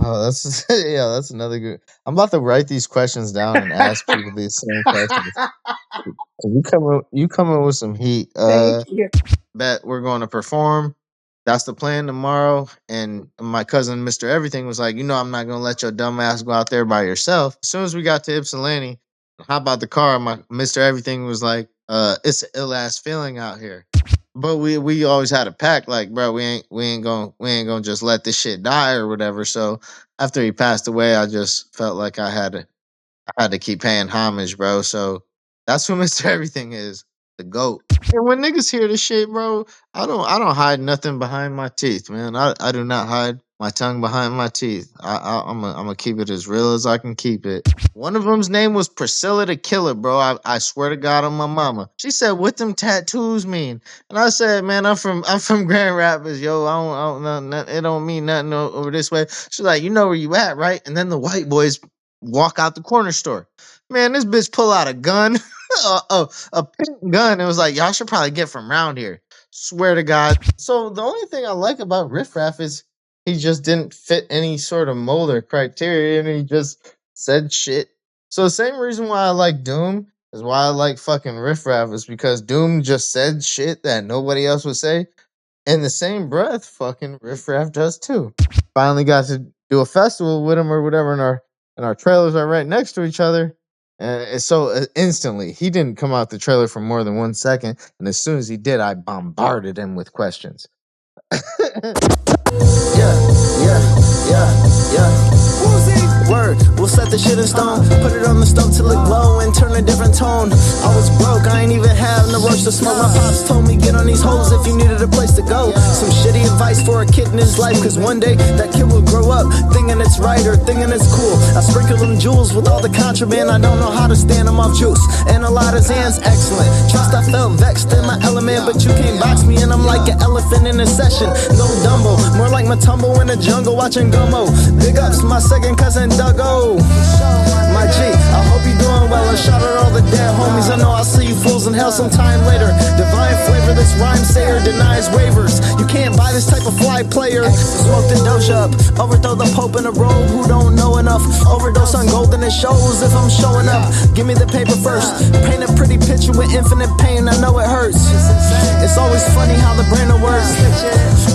Oh, that's yeah, that's another good. I'm about to write these questions down and ask people these same questions. You coming with some heat. Thank you. Bet we're going to perform. That's the plan tomorrow. And my cousin, Mr. Everything, was like, I'm not gonna let your dumb ass go out there by yourself. As soon as we got to Ypsilanti, hop out the car, my Mr. Everything was like, it's an ill ass feeling out here. But we always had a pact, like, bro, we ain't gonna just let this shit die or whatever. So after he passed away, I just felt like I had to keep paying homage, bro. So that's what Mr. Everything is, the GOAT. And when niggas hear this shit, bro, I don't hide nothing behind my teeth, man. I do not hide my tongue behind my teeth. I'm gonna keep it as real as I can keep it. One of them's name was Priscilla the Killer, bro. I swear to God on my mama. She said, "What them tattoos mean?" And I said, "Man, I'm from Grand Rapids, yo. I don't know, it don't mean nothing over this way." She's like, "You know where you at, right?" And then the white boys walk out the corner store. Man, this bitch pull out a gun, a pink gun. It was like, y'all should probably get from around here. Swear to God. So the only thing I like about Riff Raff is he just didn't fit any sort of mold or criteria, and he just said shit. So the same reason why I like Doom is why I like fucking Riff Raff is because Doom just said shit that nobody else would say. In the same breath, fucking Riff Raff does too. Finally got to do a festival with him or whatever, and our trailers are right next to each other. And so instantly, he didn't come out the trailer for more than 1 second. And as soon as he did, I bombarded him with questions. Yeah, yeah, yeah, yeah. Wuzee, word, we'll set the shit in stone. Put it on the stove till it glow and turn a different tone. I was broke, I ain't even have no rush to smoke. My pops told me get on these hoes if you needed a place to go. Some shitty advice for a kid in his life, cause one day that kid will grow up thinking it's right or thinking it's cool. I sprinkle them jewels with all the contraband, I don't know how to stand them off juice. And a lot of Zans, excellent. Trust I felt vexed in my element, but you can't box me and I'm like an elephant in a session. No Dumbo, more like my tumble in the jungle watching Gummo. Big ups my second cousin Duggo. My G, I hope you doing well and shout out all the dead homies. I know I'll see you fools in hell sometime later. Divine flavor, this rhyme sayer denies waivers. You can't buy this type of fly player. Smoke the doja up, overthrow the pope in a robe who don't know enough. Overdose on gold and it shows if I'm showing up. Give me the paper first. Paint a pretty picture with infinite pain, I know it hurts. It's always funny how the brain will work.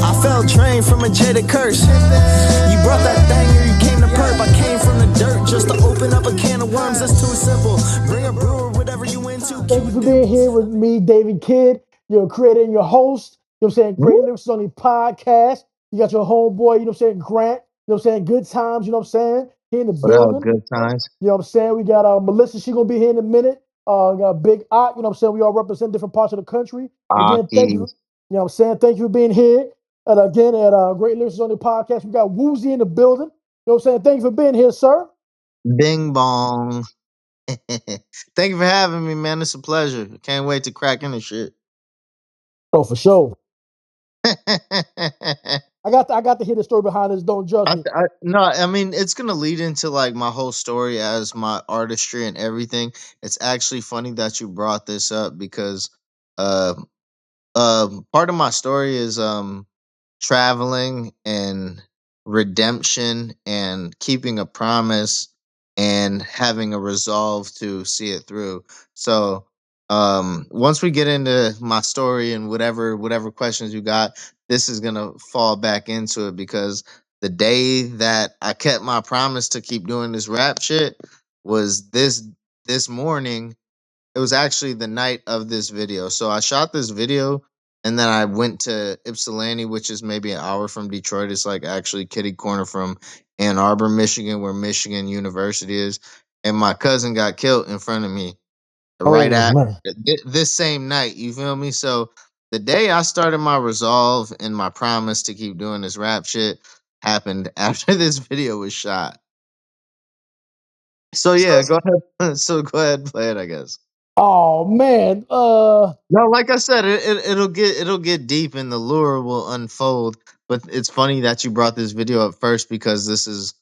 I felt drained from a jaded curse. You brought that thing or you came to perp. I came from the dirt just to open up a can of worms. That's too simple. Bring a brewer, whatever you into. Thank you for being here with me, David Kidd, your creator and your host. You know what I'm saying? Great Lyricist Only podcast. You got your homeboy, you know what I'm saying, Grant. You know what I'm saying? Good times, you know what I'm saying? Here in the What up, building. good times? You know what I'm saying? We got Malysa, she gonna be here in a minute. We got Big Ott, you know what I'm saying? We all represent different parts of the country. Again, thank you. You know what I'm saying? Thank you for being here. And again, at Great Lyricist Only podcast, we got WuZee in the building. You know what I'm saying? Thank you for being here, sir. Bing bong. Thank you for having me, man. It's a pleasure. Can't wait to crack into shit. Oh, for sure. I got to hear the story behind this. Don't judge me. No, I mean it's gonna lead into like my whole story as my artistry and everything. It's actually funny that you brought this up because uh, part of my story is traveling and redemption and keeping a promise and having a resolve to see it through. So once we get into my story and whatever questions you got, this is gonna fall back into it because the day that I kept my promise to keep doing this rap shit was this morning. It was actually the night of this video. So I shot this video and then I went to Ypsilanti, which is maybe an hour from Detroit. It's like actually kitty corner from Ann Arbor, Michigan, where Michigan University is. And my cousin got killed in front of me right after this same night. You feel me? So the day I started my resolve and my promise to keep doing this rap shit happened after this video was shot. So yeah, go ahead. So go ahead and play it, I guess. Oh man. No, like I said, it'll get deep and the lure will unfold. But it's funny that you brought this video up first because this is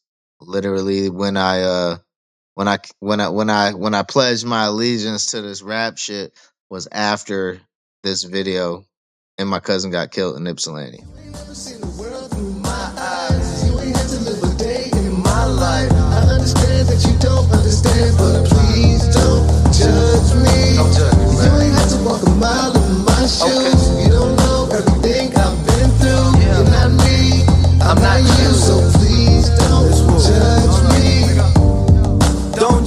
literally when I pledged my allegiance to this rap shit was after this video and my cousin got killed in Ypsilanti. Never seen the world through my eyes. You ain't had to live a day in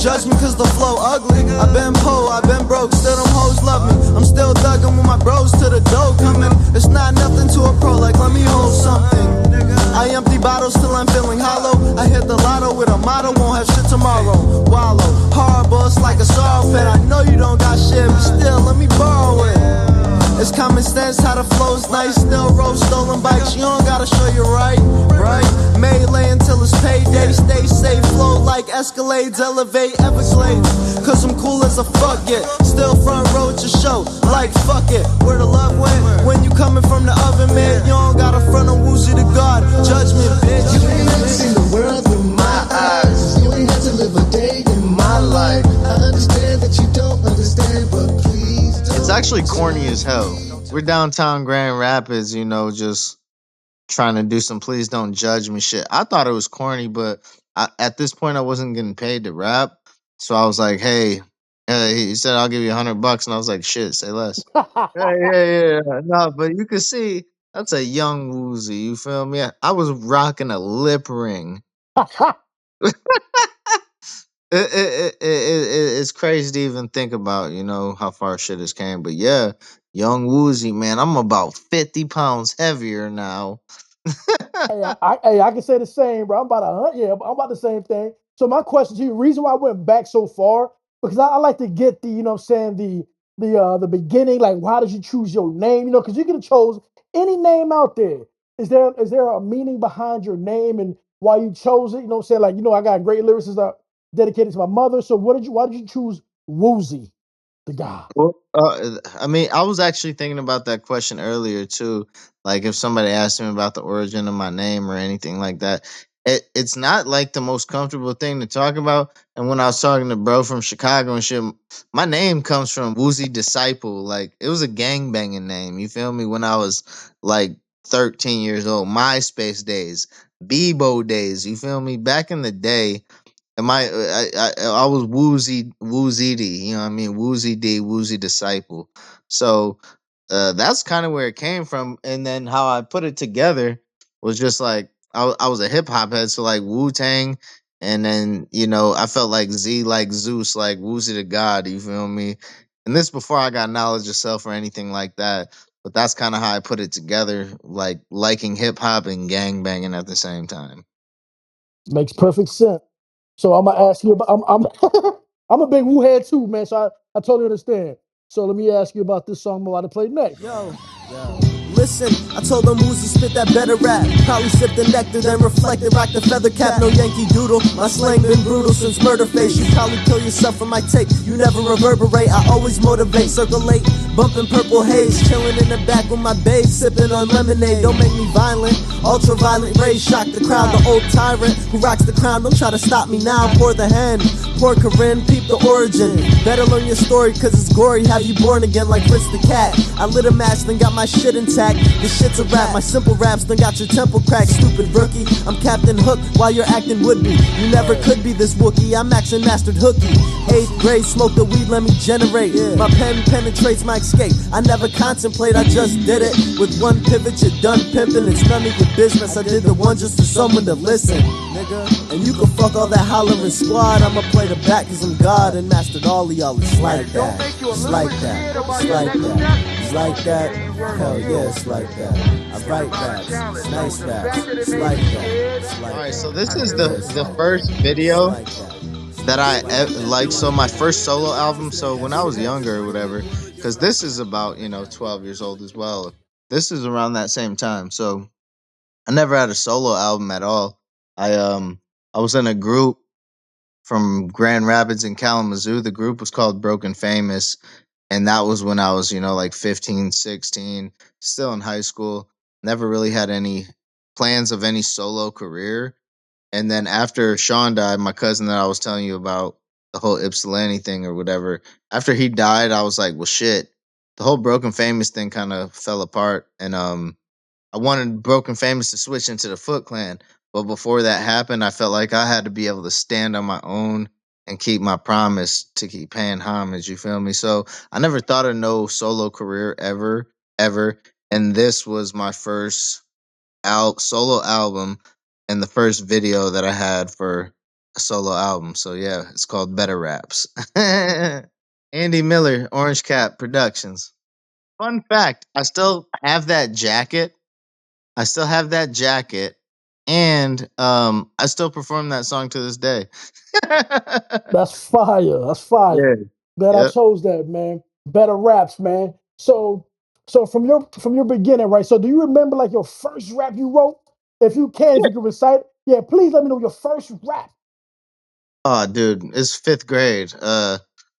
judge me cause the flow ugly. I been poor, I been broke, still them hoes love me. I'm still thuggin' with my bros to the dough coming. It's not nothing to a pro, like let me hold something. I empty bottles till I'm feeling hollow. I hit the lotto with a motto, won't have shit tomorrow. Wallow, hard bust like a sorrow pet. I know you don't got shit, but still let me borrow it. It's common sense how the flow's nice. Still roll stolen bikes, you don't gotta show you right. Melee until it's payday. Stay safe, flow like Escalades, elevate Everglades. Cause I'm cool as a fuck, yeah. Still front row at your show, like fuck it. Where the love went, when you coming from the oven, man. You don't gotta front on WuZee da God. Judgment, bitch. You ain't never seen the world through my eyes. You ain't had to live a day in my life. I understand that you don't understand, but please don't. It's actually corny as hell. We're downtown Grand Rapids, just trying to do some please don't judge me shit. I thought it was corny, but at this point I wasn't getting paid to rap. So I was like, hey, he said I'll give you $100, and I was like, shit, say less. Yeah. No, but you can see that's a young Woozy. You feel me? I was rocking a lip ring. It's crazy to even think about, how far shit has came. But yeah, young Woozy, man, I'm about 50 pounds heavier now. I can say the same, bro. I'm about 100. Yeah, I'm about the same thing. So my question to you, reason why I went back so far, because I like to get the, what I'm saying, the beginning, like how did you choose your name? Because you could have chose any name out there. Is there a meaning behind your name and why you chose it? You know what I'm saying? Like, I got great lyricists dedicated to my mother. So why did you choose WuZee da God? Well, I mean, I was actually thinking about that question earlier too. Like, if somebody asked me about the origin of my name or anything like that, it's not like the most comfortable thing to talk about. And when I was talking to bro from Chicago and shit, my name comes from Woozy Disciple. Like, it was a gangbanging name. You feel me? When I was like 13 years old, MySpace days, Bebo days. You feel me? Back in the day, I was Woozy D, you know what I mean? Woozy D, Woozy Disciple. So that's kind of where it came from. And then how I put it together was just like I was a hip hop head, so like Wu Tang, and then I felt like Zeus, like Woozy da God, you feel me? And this before I got knowledge of self or anything like that. But that's kind of how I put it together, like liking hip hop and gang banging at the same time. Makes perfect sense. So I'm gonna ask you about. I'm I'm a big Wu head too, man. So I totally understand. So let me ask you about this song I'm about to play next. Yo. Listen, I told them Woozy spit that better rap. Probably sip the nectar, then reflected, rock the feather cap, no Yankee Doodle. My slang been brutal since murder face. You probably kill yourself from my take. You never reverberate, I always motivate. Circulate, bumping purple haze, chilling in the back with my babe, sipping on lemonade. Don't make me violent, ultra violent rage, shock the crowd. The old tyrant who rocks the crown, don't try to stop me now. Pour the hand, pour Corinne, peep the origin. Better learn your story, cause it's gory. Have you born again like Fritz the cat? I lit a match, then got my shit intact. This shit's a rap, my simple raps done got your temple cracked, stupid rookie. I'm Captain Hook while you're acting would be. You never could be this Wookie, I'm maxing mastered hooky. 8th grade, smoke the weed, let me generate. My pen penetrates my escape. I never contemplate, I just did it. With one pivot, you're done pimping. It's none of your business. I did the one just for someone to listen, nigga. And you can fuck all that hollering squad. I'ma play the back cause I'm God and mastered all of y'all. It's like that. It's like that. It's like that. It's like that. Hell yeah, it's like that. I write raps. It's nice raps. It's like that. It's like All right, that. so this is the first video that like. So my first solo album. So when I was younger or whatever, because this is about 12 years old as well. This is around that same time. So I never had a solo album at all. I was in a group from Grand Rapids in Kalamazoo. The group was called Broken Famous, and that was when I was like 15, 16, still in high school. Never really had any plans of any solo career. And then after Sean died, my cousin that I was telling you about, the whole Ypsilanti thing or whatever, after he died, I was like, well, shit. The whole Broken Famous thing kind of fell apart. And I wanted Broken Famous to switch into the Foot Clan. But before that happened, I felt like I had to be able to stand on my own and keep my promise to keep paying homage. You feel me? So I never thought of no solo career ever, ever. And this was my first solo album and the first video that I had for a solo album. So yeah, it's called Better Raps. Andy Miller, Orange Cap Productions. Fun fact: I still have that jacket. I still have that jacket, and I still perform that song to this day. That's fire. That's fire. Yeah. Glad I Yep. chose that, man. Better raps, man. So from your beginning, right? So do you remember like your first rap you wrote? If you can, if you can recite, yeah, please let me know your first rap. Oh, dude, it's fifth grade.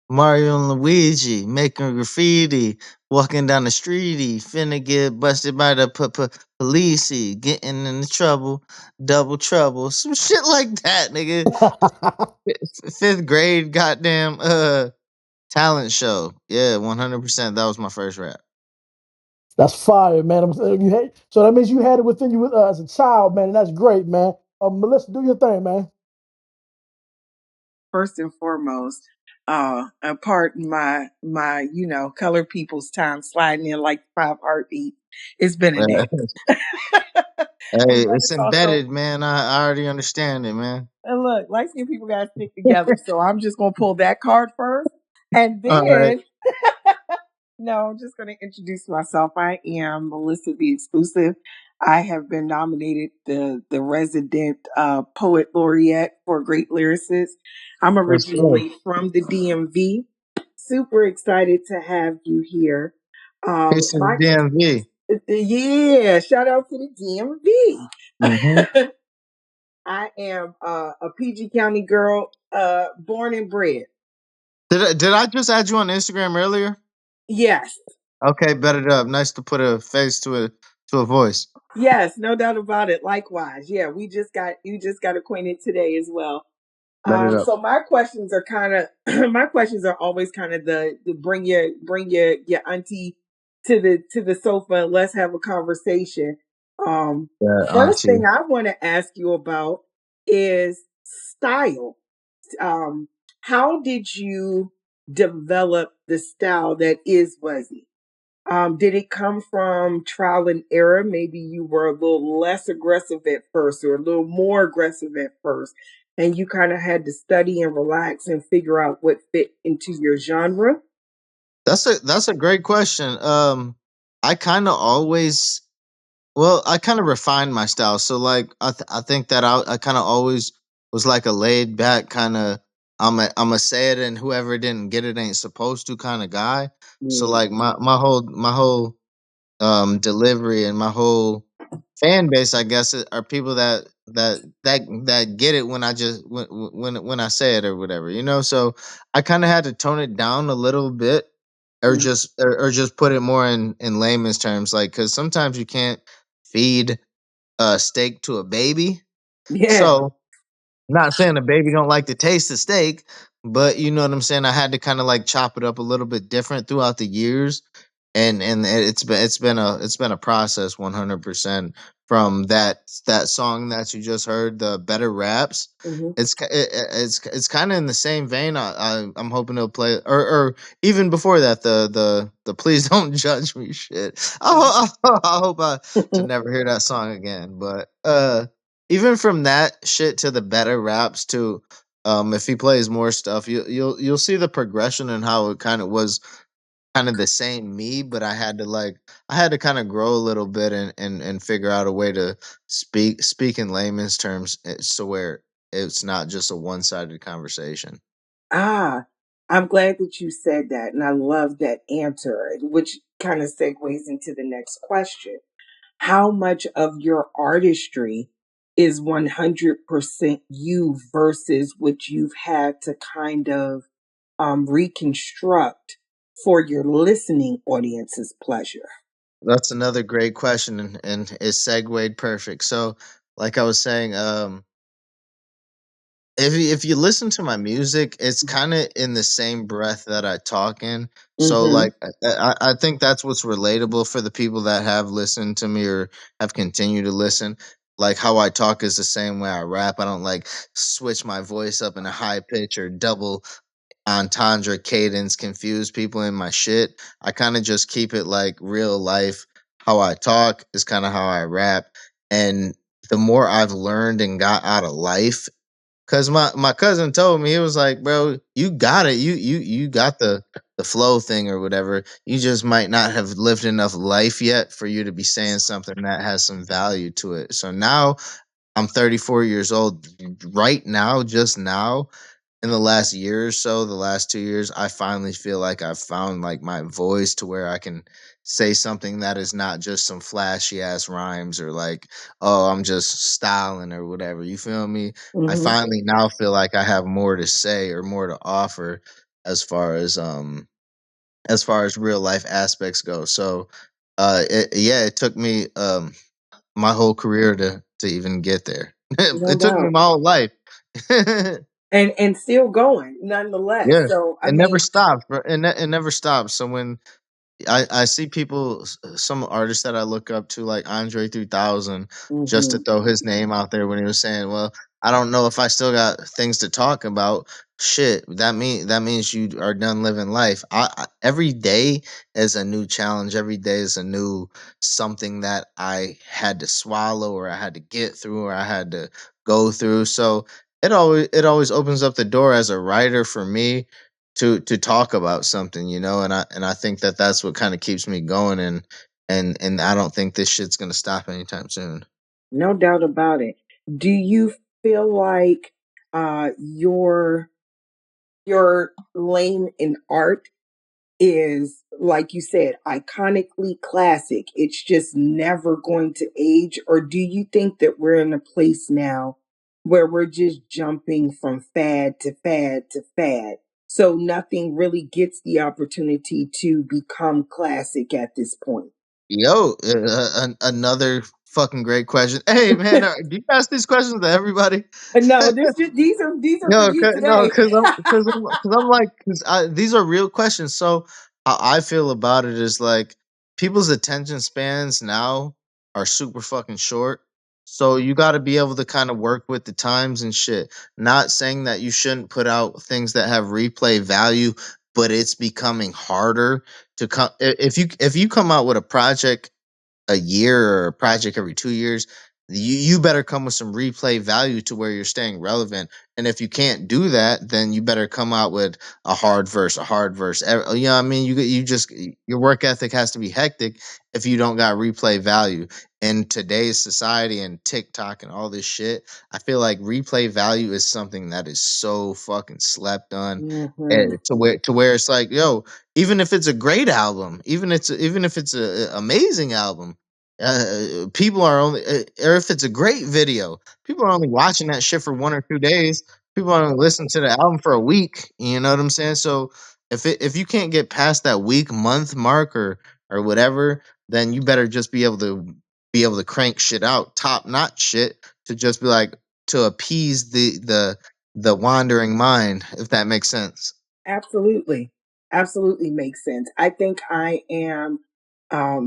Mario and Luigi making graffiti, walking down the streety, finna get busted by the police, getting into trouble, double trouble, some shit like that, nigga. Fifth grade, goddamn, talent show. Yeah, 100%. That was my first rap. That's fire, man. So that means you had it within you as a child, man, and that's great, man. Malysa, do your thing, man. First and foremost, pardon my colored people's time sliding in like 5 heartbeats. It's been a day. Hey, But it's it's also, embedded, man. I already understand it, man. and look, light skinned people gotta stick together. So I'm just gonna pull that card first. And All right. then no, I'm just gonna introduce myself. I am Malysa the Exclusive. I have been nominated the resident poet laureate for Great Lyricist. I'm Let's go. originally from the DMV. Super excited to have you here. Peace to the My DMV. Yeah, shout out to the Mm-hmm. DMV. I am a PG County girl, born and bred. Did I just add you on Instagram earlier? Yes, Okay, bet it up. Nice to put a face to a voice. yes, no doubt about it. Likewise, yeah, you just got acquainted today as well. Bet it up. So my questions are kind of my questions are always kind of the bring your auntie to the sofa and let's have a conversation. Yeah, First auntie. thing I want to ask you about is style. Um, how did you develop the style that is Wuzee? Did it come from trial and error? Maybe you were a little less aggressive at first or a little more aggressive at first, and you kind of had to study and relax and figure out what fit into your genre. That's a great question. I kind of always I kind of refined my style. So like I think that I kind of always was like a laid back kind of I'm a say it and whoever didn't get it ain't supposed to kind of guy. So Mm. like my whole delivery and my whole fan base, I guess, are people that get it when I just when I say it or whatever, you know. So I kind of had to tone it down a little bit, Mm. or just put it more in layman's terms, like because sometimes you can't feed a steak to a baby. Yeah. So not saying a baby don't like to taste the steak, but you know what I'm saying. I had to kind of like chop it up a little bit different throughout the years, and it's been a process 100% from that song that you just heard, the Better Raps. Hmm. It's kind of in the same vein. I'm hoping it'll play, or even before that, the Please Don't Judge Me shit. I hope to never hear that song again. But even from that shit to the Better Raps to if he plays more stuff, you'll see the progression and how it kind of was kind of the same me, but I had to kind of grow a little bit and figure out a way to speak in layman's terms, so where it's not just a one sided conversation. Ah, I'm glad that you said that, and I love that answer, which kind of segues into the next question. How much of your artistry is 100% you versus what you've had to kind of reconstruct for your listening audience's pleasure? That's another great question, and it segued perfect. So, like I was saying, if you listen to my music, it's kind of in the same breath that I talk in. So Mm-hmm. like I think that's what's relatable for the people that have listened to me or have continued to listen. Like how I talk is the same way I rap. I don't like switch my voice up in a high pitch or double entendre cadence, confuse people in my shit. I kind of just keep it like real life. How I talk is kind of how I rap. And the more I've learned and got out of life, Cause my cousin told me, he was like, bro, you got it. You got the flow thing or whatever. You just might not have lived enough life yet for you to be saying something that has some value to it. So now I'm 34 years old. Right now, just now, in the last year or so, the last 2 years, I finally feel like I've found like my voice to where I can say something that is not just some flashy ass rhymes or like, oh, I'm just styling or whatever. You feel me? I Hmm. finally now feel like I have more to say or more to offer as far as real life aspects go. So yeah, it took me my whole career to even get there. No It took me doubt. my whole life. And still going nonetheless. Yeah, So I it never mean, stops, bro. It never stops. So when I see people, some artists that I look up to, like Andre 3000, just to hmm, throw his name out there when he was saying, "Well, I don't know if I still got things to talk about." Shit, that means you are done living life. Every day is a new challenge. Every day is a new something that I had to swallow, or I had to get through, or I had to go through. So it always opens up the door as a writer for me to talk about something, and I think that that's what kind of keeps me going, and I don't think this shit's gonna stop anytime soon. no doubt about it. Do you feel like your lane in art is, like you said, iconically classic? It's just never going to age? Or do you think that we're in a place now where we're just jumping from fad to fad to fad? So nothing really gets the opportunity to become classic at this point. Yo, another fucking great question. Hey man, do you ask these questions to everybody? No, these are for No, you no, today. because I'm like, these are real questions. So how I feel about it is like people's attention spans now are super fucking short. So you got to be able to kind of work with the times and shit. Not saying that you shouldn't put out things that have replay value, but it's becoming harder to come. If you come out with a project a year or a project every 2 years, you better come with some replay value to where you're staying relevant. And if you can't do that, then you better come out with a hard verse, a hard verse. You know what I mean? You just your work ethic has to be hectic if you don't got replay value. In today's society and TikTok and all this shit, I feel like replay value is something that is so fucking slept on. Hmm. To where it's like, yo, even if it's a great album, even if it's a amazing album, people are only, or if it's a great video, people are only watching that shit for 1 or 2 days. People are only listening to the album for a week. You know what I'm saying? So if you can't get past that week, month mark, or whatever, then you better just be able to crank shit out, top notch shit, to just be like, to appease the wandering mind, if that makes sense. Absolutely. Absolutely makes sense. I think I am,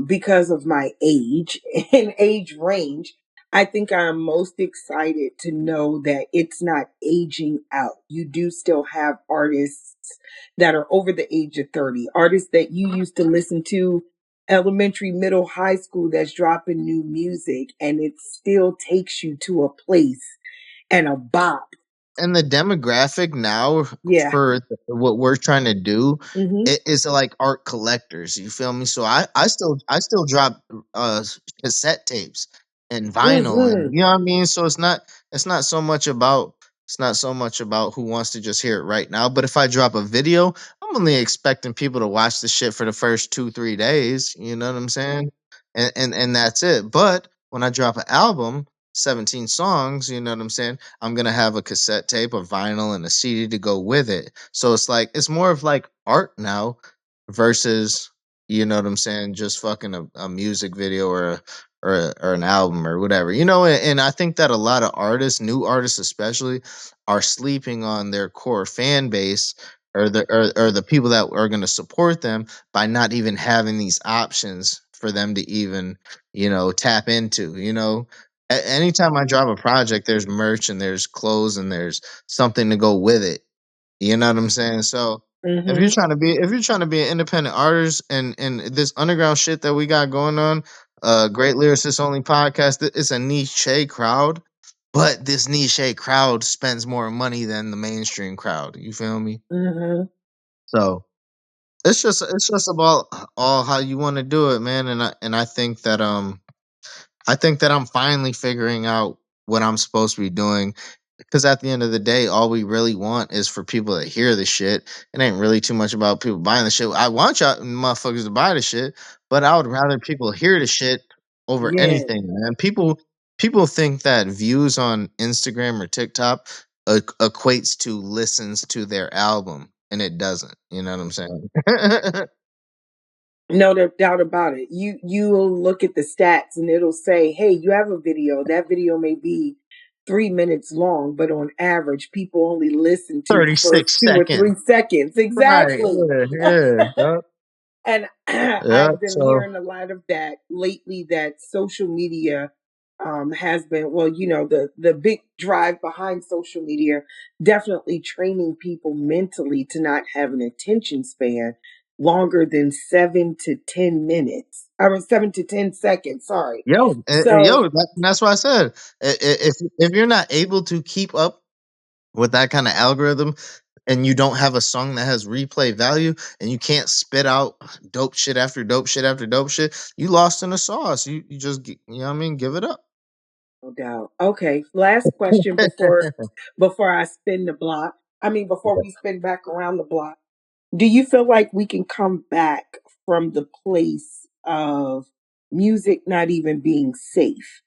because of my age and age range, I think I'm most excited to know that it's not aging out. You do still have artists that are over the age of 30, artists that you used to listen to elementary, middle, high school, that's dropping new music, and it still takes you to a place and a bop. And the demographic now Yeah. for what we're trying to do, Hmm. it is like art collectors. You feel me? So I still drop cassette tapes and vinyl, and Hmm. you know what I mean. So it's not so much about who wants to just hear it right now. But if I drop a video, I'm only expecting people to watch the shit for the first 2 3 days. You know what I'm saying? And that's it. But when I drop an album, 17 songs, you know what I'm saying, I'm gonna have a cassette tape, a vinyl, and a CD to go with it. So it's like it's more of like art now versus, you know what I'm saying, just fucking a music video or an album or whatever. And I think that a lot of artists, new artists especially, are sleeping on their core fan base, or the people that are going to support them, by not even having these options for them to even, tap into. Anytime I drop a project, there's merch and there's clothes and there's something to go with it. You know what I'm saying? So Hmm. if you're trying to be an independent artist, and this underground shit that we got going on, Great Lyricist Only podcast, it's a niche crowd, but this niche crowd spends more money than the mainstream crowd. You feel me? Hmm. So it's just about all how you want to do it, man. And I think that I think that I'm finally figuring out what I'm supposed to be doing. Because at the end of the day, all we really want is for people to hear the shit. It ain't really too much about people buying the shit. I want y'all motherfuckers to buy the shit, but I would rather people hear the shit over Yeah. anything, man. People think that views on Instagram or TikTok equates to listens to their album, and it doesn't. You know what I'm saying? No doubt about it. You'll look at the stats and it'll say, "Hey, you have a video. That video may be 3 minutes long, but on average, people only listen to the first 36 two or seconds. 3 seconds." Right. Exactly. Yeah. Yeah. Yep. And Yep. I've been So hearing a lot of that lately, that social media has been, well, the big drive behind social media, definitely training people mentally to not have an attention span longer than 7 to 10 minutes. I mean, 7 to 10 seconds. Sorry. So, that's why I said if you're not able to keep up with that kind of algorithm and you don't have a song that has replay value and you can't spit out dope shit after dope shit after dope shit, you lost in the sauce. You just you know what I mean, give it up. no doubt. Okay, last question before I spin the block. I mean, before we spin back around the block. Do you feel like we can come back from the place of music not even being safe?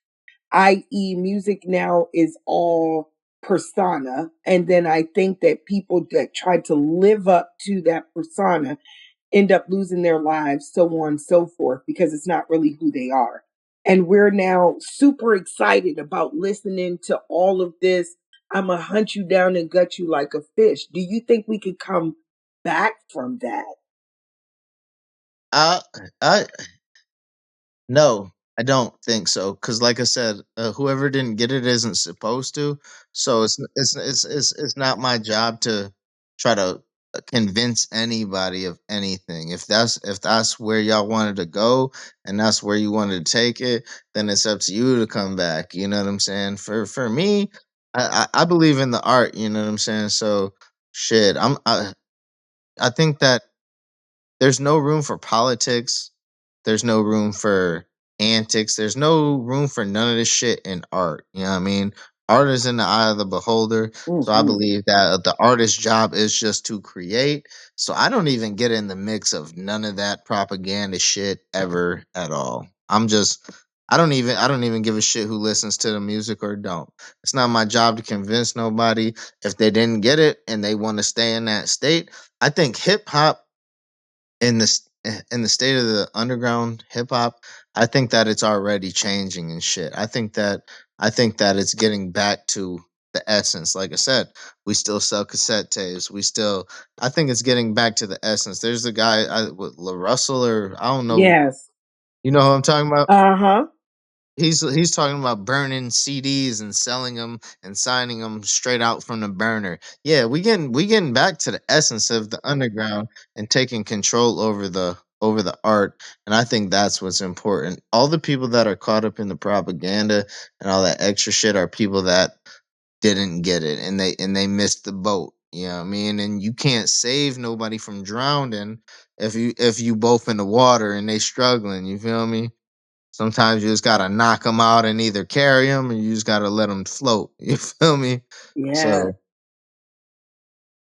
I.e., music now is all persona. And then I think that people that try to live up to that persona end up losing their lives, so on and so forth, because it's not really who they are. And we're now super excited about listening to all of this. I'm going to hunt you down and gut you like a fish. Do you think we could come back from that? I I No, I don't think so. Cause like I said, whoever didn't get it isn't supposed to. So it's not my job to try to convince anybody of anything. If that's where y'all wanted to go and that's where you wanted to take it, then it's up to you to come back. You know what I'm saying? For me, I believe in the art. You know what I'm saying? So shit, I think that there's no room for politics. There's no room for antics. There's no room for none of this shit in art. You know what I mean? Art is in the eye of the beholder. So I Hmm. believe that the artist's job is just to create. So I don't even get in the mix of none of that propaganda shit ever at all. I don't even give a shit who listens to the music or don't. It's not my job to convince nobody. If they didn't get it and they want to stay in that state, I think hip hop in the state of the underground hip hop, I think that it's already changing and shit. I think that it's getting back to the essence. Like I said, we still sell cassette tapes. I think it's getting back to the essence. There's a guy, with La Russell, or I don't know. Yes. You know who I'm talking about? Uh huh. He's talking about burning CDs and selling them and signing them straight out from the burner. Yeah, we getting back to the essence of the underground and taking control over the art, and I think that's what's important. All the people that are caught up in the propaganda and all that extra shit are people that didn't get it and they missed the boat. You know what I mean? And you can't save nobody from drowning if you both in the water and they struggling. You feel me? Sometimes you just gotta knock them out and either carry them, or you just gotta let them float. You feel me? Yeah. So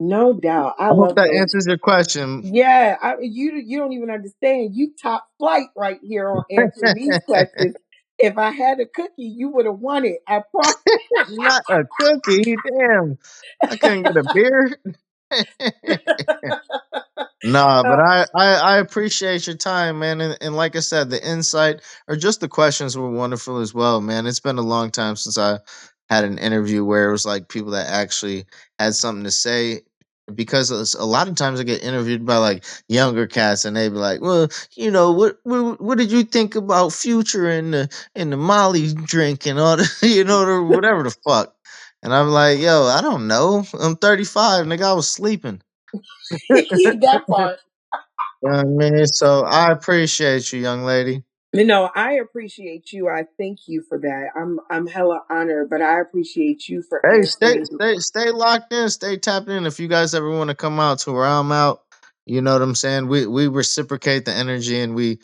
No doubt. I I hope love that those. answers your question. Yeah. You don't even understand. You top flight right here on answering these questions. If I had a cookie, you would have won it. I promise. Not a cookie, damn! I couldn't get a beer. Nah, but I appreciate your time, man, and like I said, the insight or just the questions were wonderful as well, man. It's been a long time since I had an interview where it was like people that actually had something to say. Because a lot of times I get interviewed by like younger cats, and they be like, "Well, what did you think about Future and the Molly drink and all the or whatever the fuck?" And I'm like, "Yo, I don't know. I'm 35, nigga. I was sleeping." That part. You know what I mean? So I appreciate you, young lady. I appreciate you. I thank you for that. I'm hella honored, but I appreciate you for Hey, answering. stay locked in, stay tapped in. If you guys ever want to come out to where I'm out, you know what I'm saying. We reciprocate the energy, and we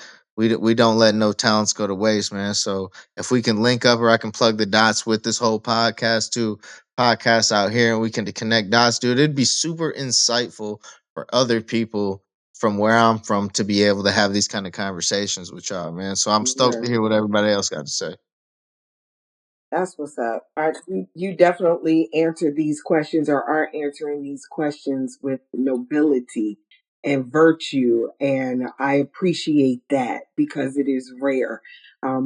don't let no talents go to waste, man. So if we can link up, or I can plug the dots with this whole podcast to podcasts out here, and we can connect dots, dude, it'd be super insightful for other people from where I'm from to be able to have these kind of conversations with y'all, man. So I'm stoked to Yeah, hear what everybody else got to say. that's what's up. You definitely answer these questions, or are answering these questions with nobility and virtue, and I appreciate that because it is rare.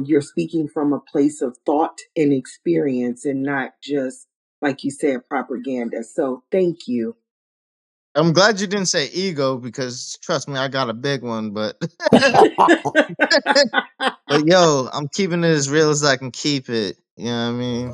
You're speaking from a place of thought and experience, and not just, like you said, propaganda. So thank you. I'm glad you didn't say ego because trust me, I got a big one, but but yo, I'm keeping it as real as I can keep it. You know what I mean?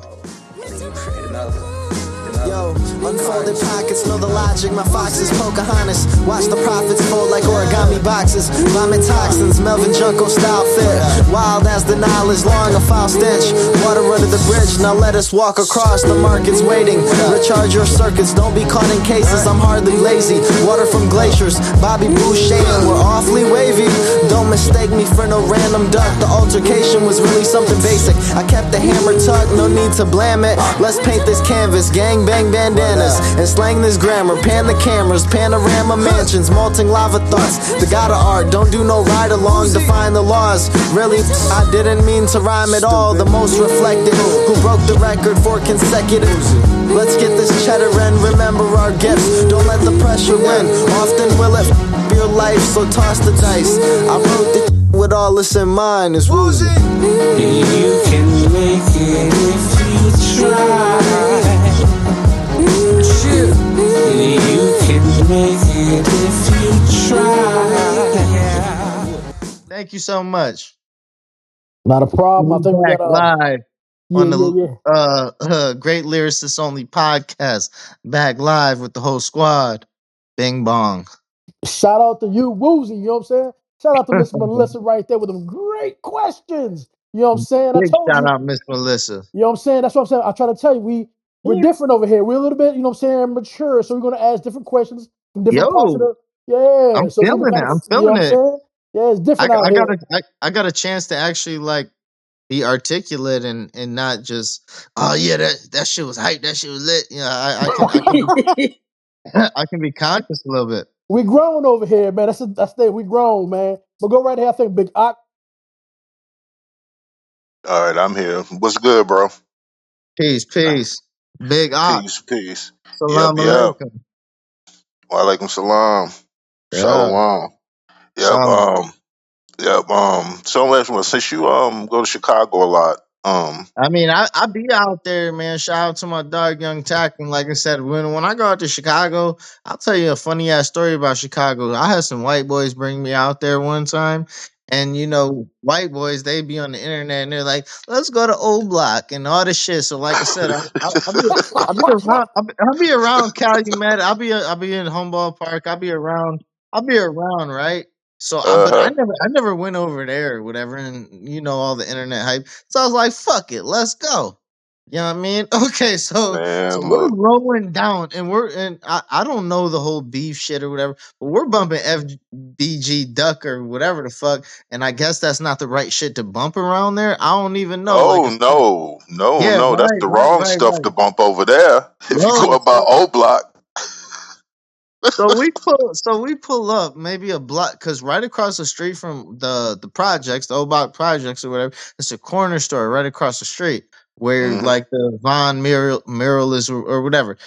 Yo, unfolded pockets, know the logic. My foxes, Pocahontas. Watch the profits fold like origami boxes. Vomit toxins, Melvin Junko style fit. Wild as the knowledge, long a foul stench. Water under the bridge, now let us walk across. The market's waiting. Recharge your circuits, don't be caught in cases. I'm hardly lazy. Water from glaciers, Bobby Boucher, and we're awfully wavy. Don't mistake me for no random duck. The altercation was really something basic. I kept the hammer tucked, no need to blam it. Let's paint this canvas, gang bang bandanas, and slang this grammar. Pan the cameras, panorama mansions, molting lava thoughts. The god of art, don't do no ride along, define the laws. Really, I didn't mean to rhyme at all. The most reflective, who broke the record for consecutive. Let's get this cheddar and remember our gifts. Don't let the pressure win. Often will it your life, so toss the dice. I wrote the with all this in mind is Wuzee. You can make it if you try. You can make it if you try. Thank you so much. Not a problem. I We think we back got live yeah, on yeah, the yeah. Great Lyricist Only podcast. Back live with the whole squad. Bing bong. Shout out to you, Woozy. You know what I'm saying? Shout out to Miss Malysa right there with them great questions. You know what I'm saying? I Big told shout you. out, Miss Malysa. You know what I'm saying? That's what I'm saying. I try to tell you, we're different over here. We're a little bit, you know what I'm saying, mature. So we're gonna ask different questions from different parts of Yo, the yeah. I'm So people feeling it. gotta I'm you know what feeling I'm it. saying? Yeah, it's different out here. I got a chance to actually like be articulate and not just yeah, that shit was hype, that shit was lit. I can be I can be conscious a little bit. We grown over here, man. That's it. We grown, man. But go right ahead. I think Big Ock. All right, I'm here. What's good, bro? Peace, peace. Big op. Peace, peace. Yep, Salam yep. alaikum. Walaikum salam. Yeah. Shalom. Yep, Shalom. yep. So last one, since you go to Chicago a lot, I mean, I be out there, man. Shout out to my dog, Young Tack. And like I said, when I go out to Chicago, I'll tell you a funny ass story about Chicago. I had some white boys bring me out there one time, and you know, white boys they be on the internet and they're like, "Let's go to Old Block" and all this shit. So, like I said, I'll be around, I'll be around Calumet. I'll be in Humboldt Park. I'll be around, right? So, but uh-huh. I never went over there or whatever, and you know all the internet hype. So I was like, "Fuck it, let's go." You know what I mean? Okay, so Man, we're look. rolling down, and I don't know the whole beef shit or whatever, but we're bumping FBG Duck or whatever the fuck, and I guess that's not the right shit to bump around there. I don't even know. Like, Oh no, no, yeah, no. That's the wrong stuff right. to bump over there. If you go Yo, about old block. So we pull up maybe a block because right across the street from the projects, the Obach projects or whatever, it's a corner store right across the street where Mm-hmm. like the Von mural is or whatever.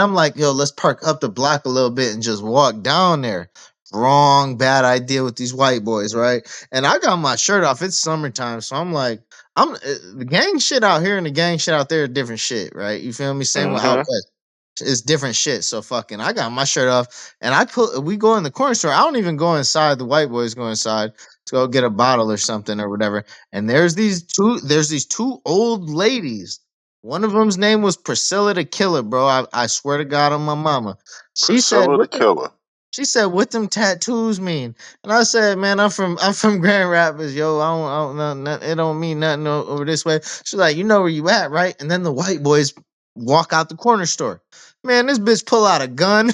I'm like, yo, let's park up the block a little bit and just walk down there. Wrong, bad idea with these white boys, right? And I got my shirt off. It's summertime, so I'm like, the gang shit out here and the gang shit out there are different shit, right? You feel me? Same with out Mm-hmm. west. It's different shit. So fucking, I got my shirt off, and we go in the corner store. I don't even go inside. The white boys go inside to go get a bottle or something or whatever. And there's these two old ladies. One of them's name was Priscilla the Killer, bro. I swear to God on my mama. She said, Priscilla the "What the Killer. She said, "What them tattoos mean?" And I said, "Man, I'm from Grand Rapids, yo. It don't mean nothing over this way." She's like, "You know where you at, right?" And then the white boys walk out the corner store. Man, this bitch pull out a gun,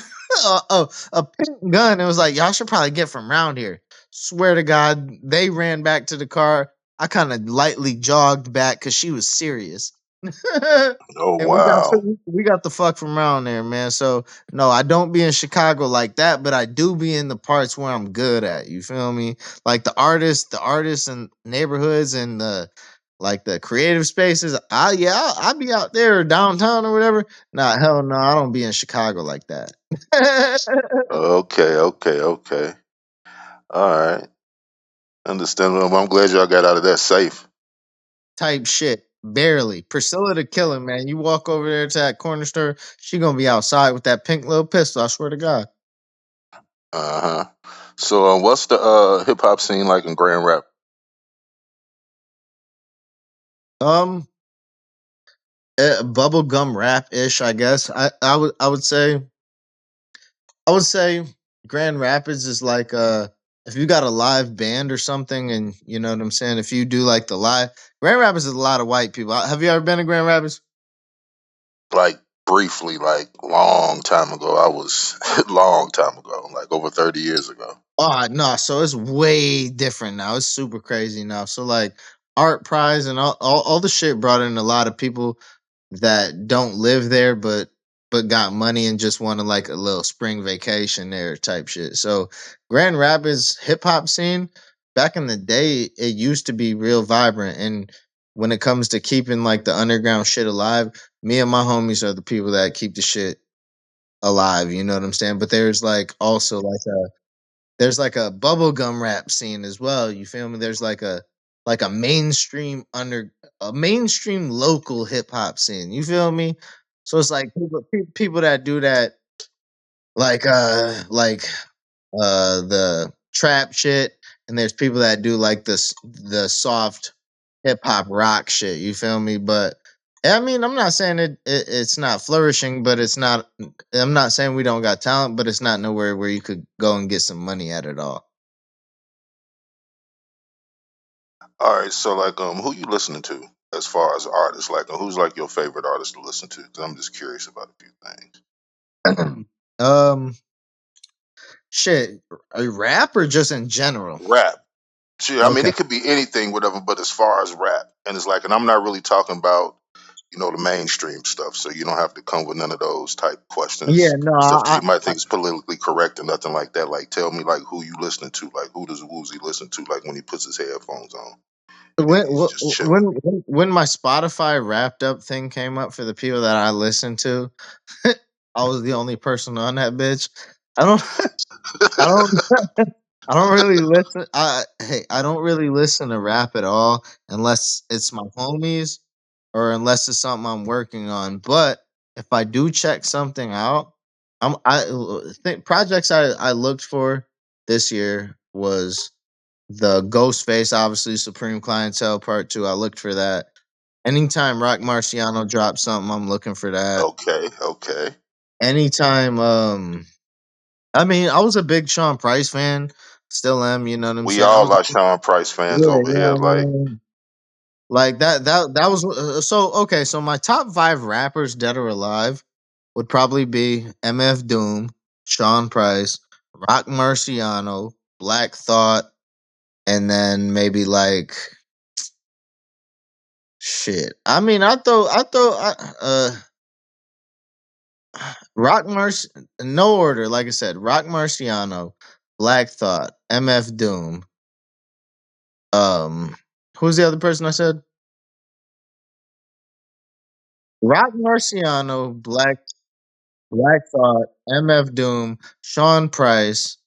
a pink gun. It was like, y'all should probably get from around here. Swear to God, they ran back to the car. I kind of lightly jogged back because she was serious. Oh And wow. we got the fuck from around there, man. So no, I don't be in Chicago like that, but I do be in the parts where I'm good at. You feel me? Like the artists and neighborhoods and the creative spaces. I be out there downtown or whatever. Nah, hell no, I don't be in Chicago like that. Okay, okay, okay. All right. Understandable. Well, I'm glad y'all got out of that safe. Type shit. Barely. Priscilla the killer, man. You walk over there to that corner store, she gonna be outside with that pink little pistol. I swear to God. Uh huh. So, what's the hip hop scene like in Grand Rap? Um, bubblegum rap ish, I guess. I would say Grand Rapids is like if you got a live band or something, and you know what I'm saying. If you do like the live Grand Rapids is a lot of white people. Have you ever been to Grand Rapids? Like briefly, like long time ago. I was long time ago, like over 30 years ago. Oh no, so it's way different now. It's super crazy now. So like Art Prize and all the shit brought in a lot of people that don't live there but got money and just wanted like a little spring vacation there type shit. So Grand Rapids hip hop scene back in the day it used to be real vibrant, and when it comes to keeping like the underground shit alive, me and my homies are the people that keep the shit alive, you know what I'm saying? But there's like also like a bubblegum rap scene as well. You feel me? There's like a mainstream local hip hop scene. You feel me? So it's like people that do that like the trap shit, and there's people that do like the soft hip hop rock shit. You feel me? But I mean, I'm not saying it's not flourishing, but it's not. I'm not saying we don't got talent, but it's not nowhere where you could go and get some money at it all. All right. So, like, who you listening to as far as artists? Like, who's like your favorite artist to listen to? Because I'm just curious about a few things. um, shit, a rap or just in general? Rap. Sure, I mean Okay. it could be anything, whatever. But as far as rap, and it's like, and I'm not really talking about the mainstream stuff. So you don't have to come with none of those type Yeah, questions, no, stuff that you might think is politically correct or nothing like that. Like, tell me like who you listening to, like who does Woozie listen to, like when he puts his headphones on and when he's just chilling. when my Spotify wrapped up thing came up for the people that I listen to, I was the only person on that bitch. I don't, I don't, I don't really listen. I don't really listen to rap at all unless it's my homies or unless it's something I'm working on. But if I do check something out, I think projects I looked for this year was the Ghostface, obviously Supreme Clientele Part Two. I looked for that. Anytime Roc Marciano drops something, I'm looking for that. Okay, okay. Anytime, I mean, I was a big Sean Price fan, still am. You know what I'm We saying? I was, all are Sean Price fans yeah, over you here. know what I Like, mean. Like that was so okay. So my top five rappers dead or alive would probably be MF Doom, Sean Price, Roc Marciano, Black Thought, and then maybe like shit. I mean, Rock Marci no order, like I said, Rock Marciano, Black Thought, MF Doom. Who's the other person I said? Rock Marciano, Black Thought, MF Doom, Sean Price,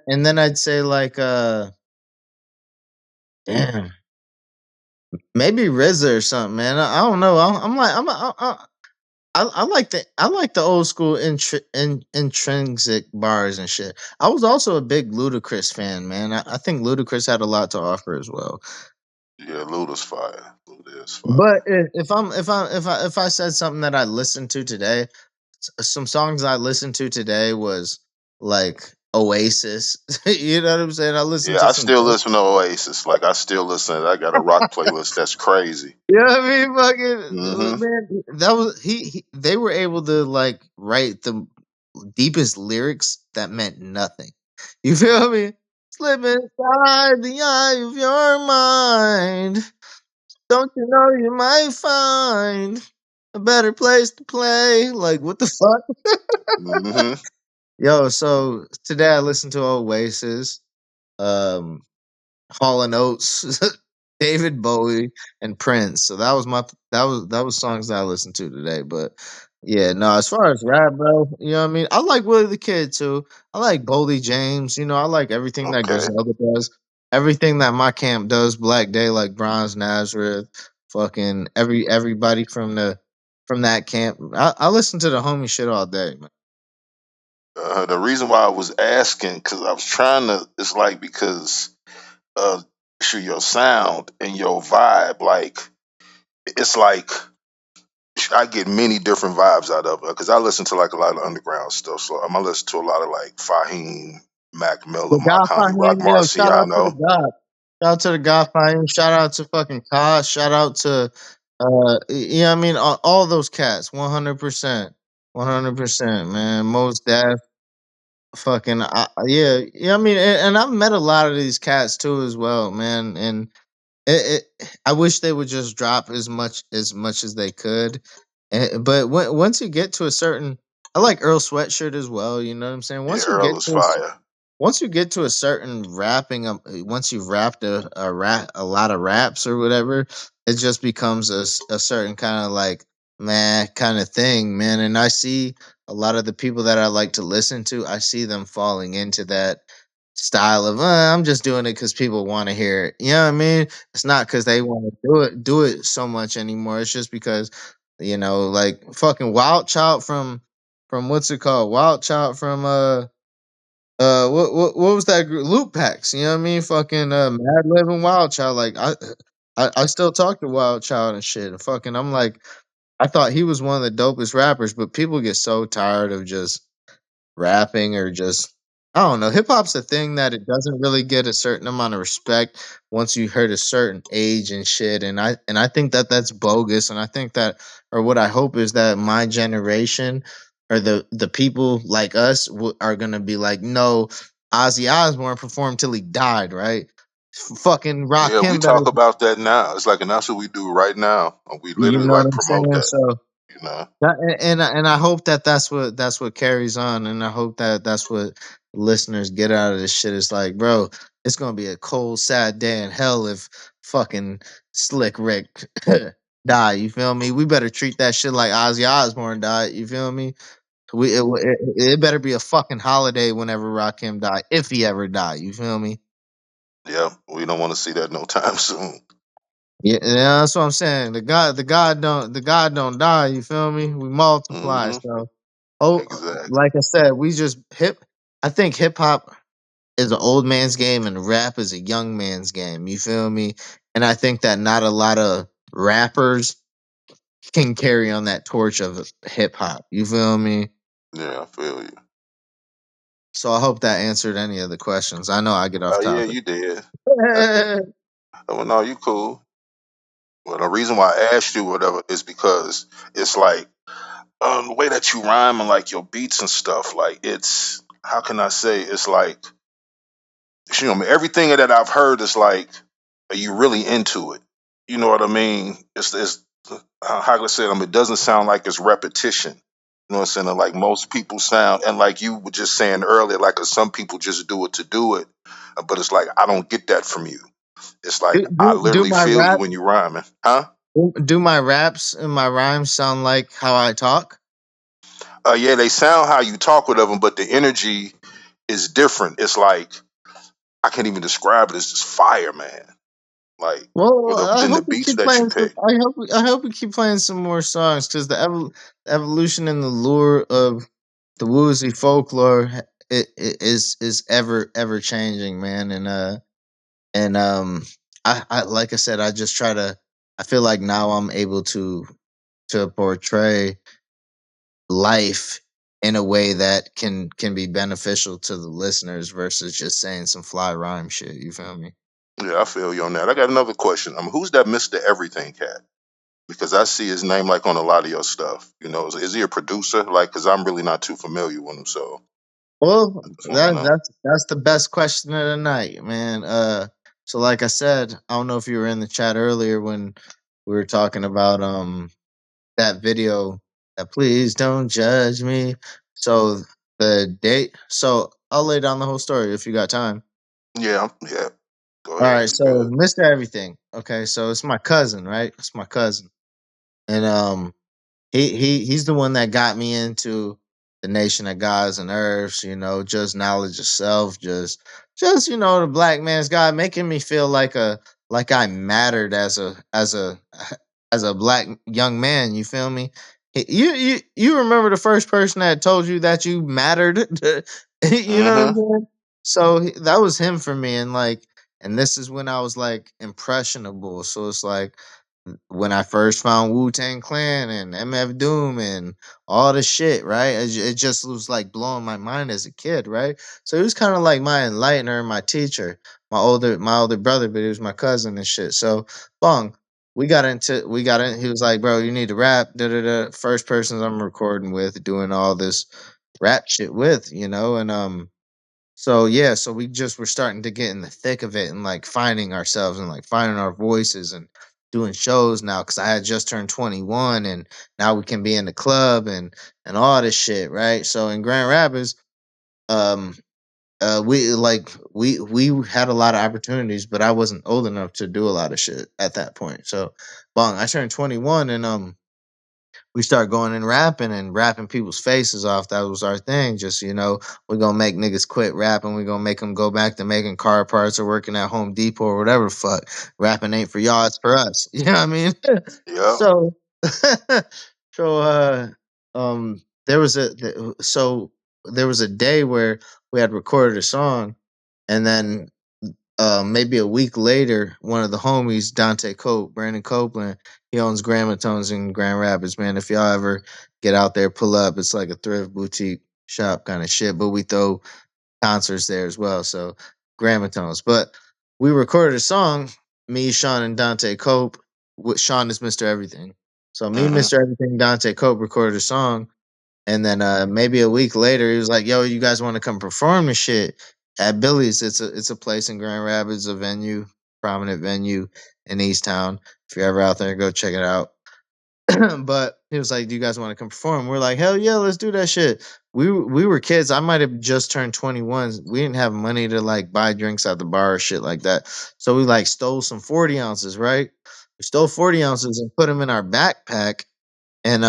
and then I'd say like damn, maybe RZA or something, man. I don't know. I'm like I like the old school intrinsic bars and shit. I was also a big Ludacris fan, man. I think Ludacris had a lot to offer as well. yeah, Luda's fire. Luda is But fire. if I said something that I listened to today, some songs I listened to today was like Oasis. You know what I'm saying? I listen Yeah, to I some. still listen to Oasis. Like I still listen. I got a rock playlist that's crazy. You know what I mean? Fucking Hmm. man, that was they were able to like write the deepest lyrics that meant nothing. You feel me? Slip inside the eye of your mind. Don't you know you might find a better place to play? Like what the fuck? Hmm. Yo, so today I listened to Oasis. Um Hall and Oates, David Bowie, and Prince. So that was songs that I listened to today. But yeah, no, as far as rap, bro, you know what I mean? I like Willie the Kid too. I like Boldy James, I like everything that Okay. Griselda does. Everything that my camp does, Black Day, like Bronze Nazareth, fucking everybody from that camp. I listen to the homie shit all day, man. The reason why I was asking because I was trying to. It's like because uh, sure your sound and your vibe. Like it's like I get many different vibes out of it because I listen to like a lot of underground stuff. So I'm gonna listen to a lot of like Fahim, Mac Miller, The God Makani, Rock Fahim, yo, shout out to the Marciano. God. Shout out to the God Fahim. Shout out to fucking Cos. Shout out to you know what I mean? All those cats. 100%. 100%, man. Most deaf. Fucking yeah. Yeah, I mean, and I've met a lot of these cats too as well, man. And I wish they would just drop as much as they could. But once you get to a certain, I like Earl Sweatshirt as well. You know what I'm saying? Yeah, Earl is fire. Once you get to a certain rapping, once you've rapped a lot of raps or whatever, it just becomes a certain kind of like man kind of thing, man. And I see a lot of the people that I like to listen to, I see them falling into that style of I'm just doing it because people want to hear it. You know what I mean? It's not because they want to do it so much anymore. It's just because like fucking Wild Child from what's it called? Wild Child from what was that group? Loop Packs, you know what I mean? Fucking Mad Lib and Wild Child. Like I still talk to Wild Child and shit. And fucking I'm like I thought he was one of the dopest rappers, but people get so tired of just rapping or just I don't know. Hip hop's a thing that it doesn't really get a certain amount of respect once you hit a certain age and shit. And I think that that's bogus. And I think that or what I hope is that my generation or the people like us are gonna be like, no, Ozzy Osbourne performed till he died, right? Fucking rock Yeah, we him better. talk about that now. It's like, and that's what we do right now. We You literally know what like I'm promote saying? that. So You know. and I hope that that's what carries on, and I hope that that's what listeners get out of this shit. It's like, bro, it's gonna be a cold, sad day in hell if fucking Slick Rick die. You feel me? We better treat that shit like Ozzy Osbourne died. You feel me? It better be a fucking holiday whenever Rakim die, if he ever die. You feel me? Yeah, we don't want to see that no time soon. Yeah, that's what I'm saying. The God don't die. You feel me? We multiply. Hmm. So, oh, Exactly. like I said, we just hip. I think hip hop is an old man's game and rap is a young man's game. You feel me? And I think that not a lot of rappers can carry on that torch of hip hop. You feel me? Yeah, I feel you. So I hope that answered any of the questions. I know I get off Yeah, topic. you did. That's it. Oh, no, you cool. Well, the reason why I asked you whatever is because it's like the way that you rhyme and like your beats and stuff. Like it's how can I say? It's like everything that I've heard is like are you really into it? You know what I mean? It's how can I say? It doesn't sound like it's repetition. You know what I'm saying? And like most people sound, and like you were just saying earlier, like some people just do it to do it. But it's like I don't get that from you. It's like I do literally my feel you rap when you're rhyming, huh? do my raps and my rhymes sound like how I talk? Yeah, they sound how you talk with them, but the energy is different. It's like I can't even describe it. It's just fire, man. Like Well, I within the hope we beats keep that you playing some. pick. I hope we keep playing some more songs because evolution and the lure of the Wuzee folklore is ever changing, man. And I like I said, I just try to. I feel like now I'm able to portray life in a way that can be beneficial to the listeners versus just saying some fly rhyme shit. You feel me? Yeah, I feel you on that. I got another question. Who's that Mr. Everything cat? Because I see his name like on a lot of your stuff. You know, is he a producer? Like, because I'm really not too familiar with him, so Well, I just want to know. that's the best question of the night, man. So like I said, I don't know if you were in the chat earlier when we were talking about that video that please don't judge me. So the date. So I'll lay down the whole story if you got time. Yeah, yeah. Go All ahead. right. You So good? Mr. Everything. Okay. So it's my cousin, right? It's my cousin, and he's the one that got me into the nation of gods and earths, just knowledge of self, just the black man's God, making me feel like I mattered as a black young man. You feel me? You remember the first person that told you that you mattered? You know what I'm Mm-hmm. saying? So that was him for me, and this is when I was like impressionable. So it's like when I first found Wu Tang Clan and MF Doom and all the shit, right? It just was like blowing my mind as a kid, right? So he was kind of like my enlightener and my teacher, my older brother, but he was my cousin and shit. So bong, we got in. He was like, bro, you need to rap. Da da da. First person I'm recording with, doing all this rap shit with, and so yeah, so we just were starting to get in the thick of it and like finding ourselves and like finding our voices and doing shows now because I had just turned 21 and now we can be in the club and all this shit, right? So in Grand Rapids, um we had a lot of opportunities, but I wasn't old enough to do a lot of shit at that point. So bong, I turned 21 and we start going and rapping people's faces off. That was our thing. Just, we're gonna make niggas quit rapping. We're gonna make them go back to making car parts or working at Home Depot or whatever the fuck. Rapping ain't for y'all, it's for us. You know what I mean? Yeah. so so um there was there was a day where we had recorded a song, and then maybe a week later, one of the homies, Dante Cope, Brandon Copeland, he owns Gramatones in Grand Rapids, man. If y'all ever get out there, pull up. It's like a thrift boutique shop kind of shit, but we throw concerts there as well. So Gramatones. But we recorded a song, me, Sean, and Dante Cope. Sean is Mr. Everything. So me, Mm-hmm. Mr. Everything, Dante Cope recorded a song, and then maybe a week later, he was like, "Yo, you guys want to come perform the shit at Billy's? It's a place in Grand Rapids, a venue, prominent venue in East Town. If you're ever out there, go check it out." But he was like, "Do you guys want to come perform?" We're like, "Hell yeah, let's do that shit." We were kids. I might have just turned 21. We didn't have money to like buy drinks at the bar or shit like that. So we like stole some 40 ounces, right? We stole 40 ounces and put them in our backpack, and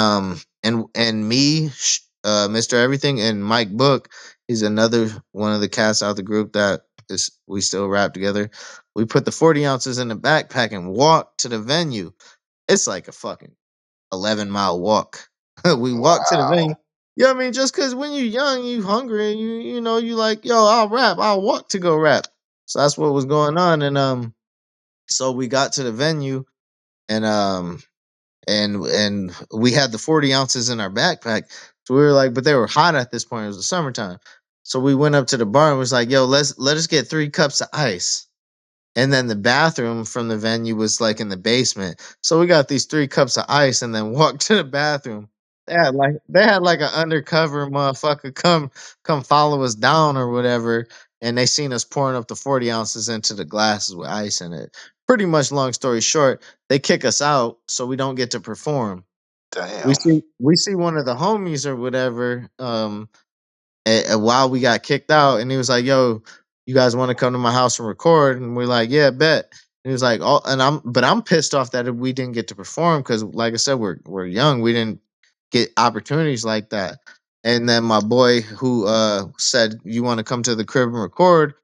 me, Mr. Everything, and Mike Book, he's another one of the cats out the group that is we still rap together. We put the 40 ounces in the backpack and walked to the venue. It's like a fucking 11-mile walk. We walked to the venue. Wow. You know what I mean? Just because when you're young, you hungry, and you like, yo, I'll rap. I'll walk to go rap. So that's what was going on, and so we got to the venue, and and we had the 40 ounces in our backpack. So we were like, but they were hot at this point. It was the summertime. So we went up to the bar and was like, yo, let us get 3 cups of ice. And then the bathroom from the venue was like in the basement. So we got these 3 cups of ice and then walked to the bathroom. They had like an undercover motherfucker come follow us down or whatever, and they seen us pouring up the 40 ounces into the glasses with ice in it. Pretty much, long story short, they kick us out so we don't get to perform. We Damn. see one of the homies or whatever, while we got kicked out, and he was like, "Yo, you guys want to come to my house and record?" And we're like, "Yeah, bet." And he was like, "Oh," and I'm pissed off that we didn't get to perform because, like I said, we're young, we didn't get opportunities like that. And then my boy who said, "You want to come to the crib and record?"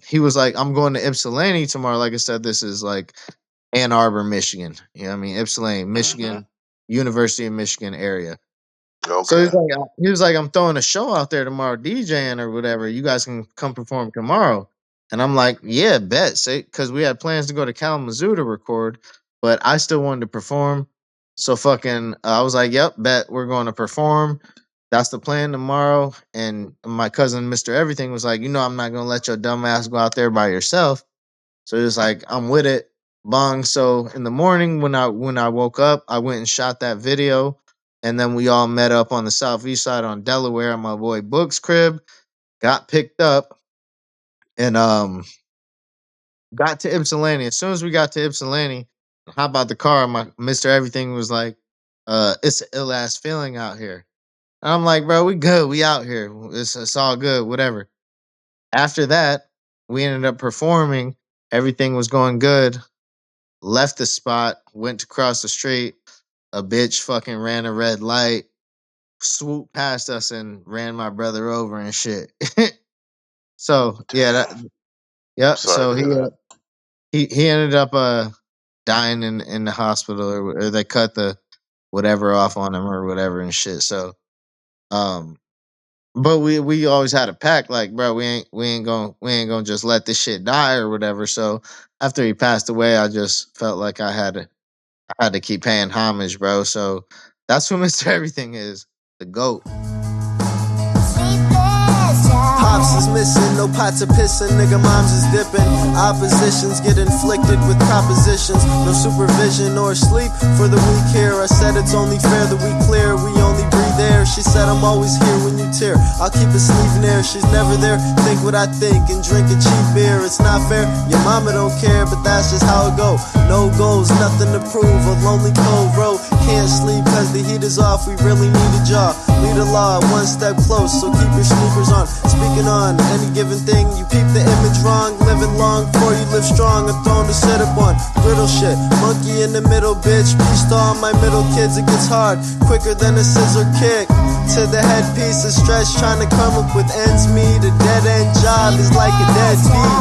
He was like, "I'm going to Ypsilanti tomorrow." Like I said, this is like Ann Arbor, Michigan. You know what I mean? Ypsilanti, Mm-hmm. Michigan, University of Michigan area. So Okay. he was like, I'm throwing a show out there tomorrow, DJing or whatever. You guys can come perform tomorrow. And I'm like, yeah, bet. Say, because we had plans to go to Kalamazoo to record, but I still wanted to perform. So fucking, I was like, yep, bet we're going to perform. that's the plan tomorrow. And my cousin, Mr. Everything, was like, I'm not gonna let your dumb ass go out there by yourself. So he was like, I'm with it. Bong. So in the morning when I woke up, I went and shot that video. And then we all met up on the southeast side on Delaware at my boy Book's crib, got picked up, and got to Ypsilanti. As soon as we got to Ypsilanti, how about the car? My Mr. Everything was like, it's an ill ass feeling out here. And I'm like, bro, we good. We out here. It's all good, whatever. After that, we ended up performing. Everything was going good. Left the spot, went to cross the street. A bitch fucking ran a red light, swooped past us and ran my brother over and shit. So yeah, Damn. yep. Sorry So to hear that. he ended up dying in the hospital, or they cut the whatever off on him or whatever and shit. So um, but we always had a pact, like, bro, we ain't gonna just let this shit die or whatever. So after he passed away, I just felt like I had to keep paying homage, bro. So that's what Mr. Everything is, the GOAT. Pops is missing, no pots are pissing, nigga moms is dipping. Oppositions get inflicted with propositions. No supervision or sleep for the weak here. I said it's only fair that we clear, we only breathe air. She said I'm always here when you tear. I'll keep a sleeve near, she's never there. Think what I think and drink a cheap beer. It's not fair, your mama don't care, but that's just how it go. No goals, nothing to prove, a lonely cold road. Can't sleep cause the heat is off, we really need a job. Lead a law, one step close, so keep your sneakers on. Speaking on any given thing, you peep the image wrong. Living long before you live strong, a throne to sit up on. Brittle shit, monkey in the middle, bitch. Peace to all my middle kids, it gets hard, quicker than a scissor kick. To the headpiece of stress, trying to come up with ends meet. A dead end job is like a dead beat.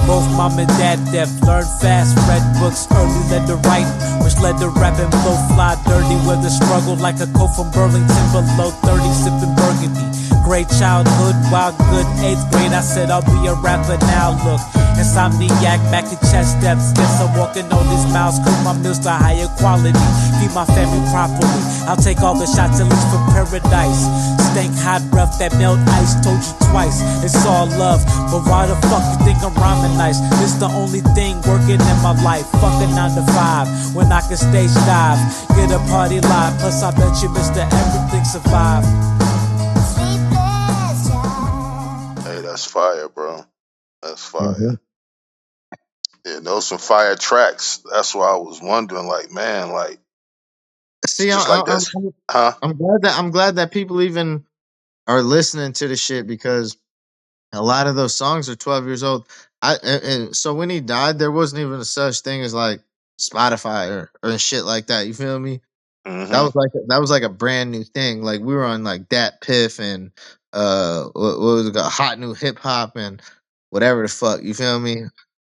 Both mom and dad deaf, learned fast, read books early, led to writing, which led to rapping, blow fly dirty, with a struggle like a coat from Burlington, below 30, sipping burgundy. Great childhood, while good 8th grade, I said I'll be a rapper now, look. Insomniac, back to chest steps, guess I'm walking on these miles, cook my meals to higher quality, feed my family properly, I'll take all the shots at least from paradise. Stank hot breath that melt ice, told you twice, it's all love, but why the fuck you think I'm rhyming nice? This the only thing working in my life, fuck a 9 to 5, when I can stage dive, get a party live, plus I bet you Mr. Everything survive. Hey, that's fire, bro. That's fire. Mhm. Yeah, those some fire tracks. That's why I was wondering, like, man, like, See, just like I'm, this, I'm huh? I'm glad that people even are listening to the shit, because a lot of those songs are 12 years old. And so when he died, there wasn't even a such thing as like Spotify or shit like that. You feel me? That Mm-hmm. was like a brand new thing. Like we were on like Dat Piff and what was it called? Hot New Hip Hop and whatever the fuck. You feel me?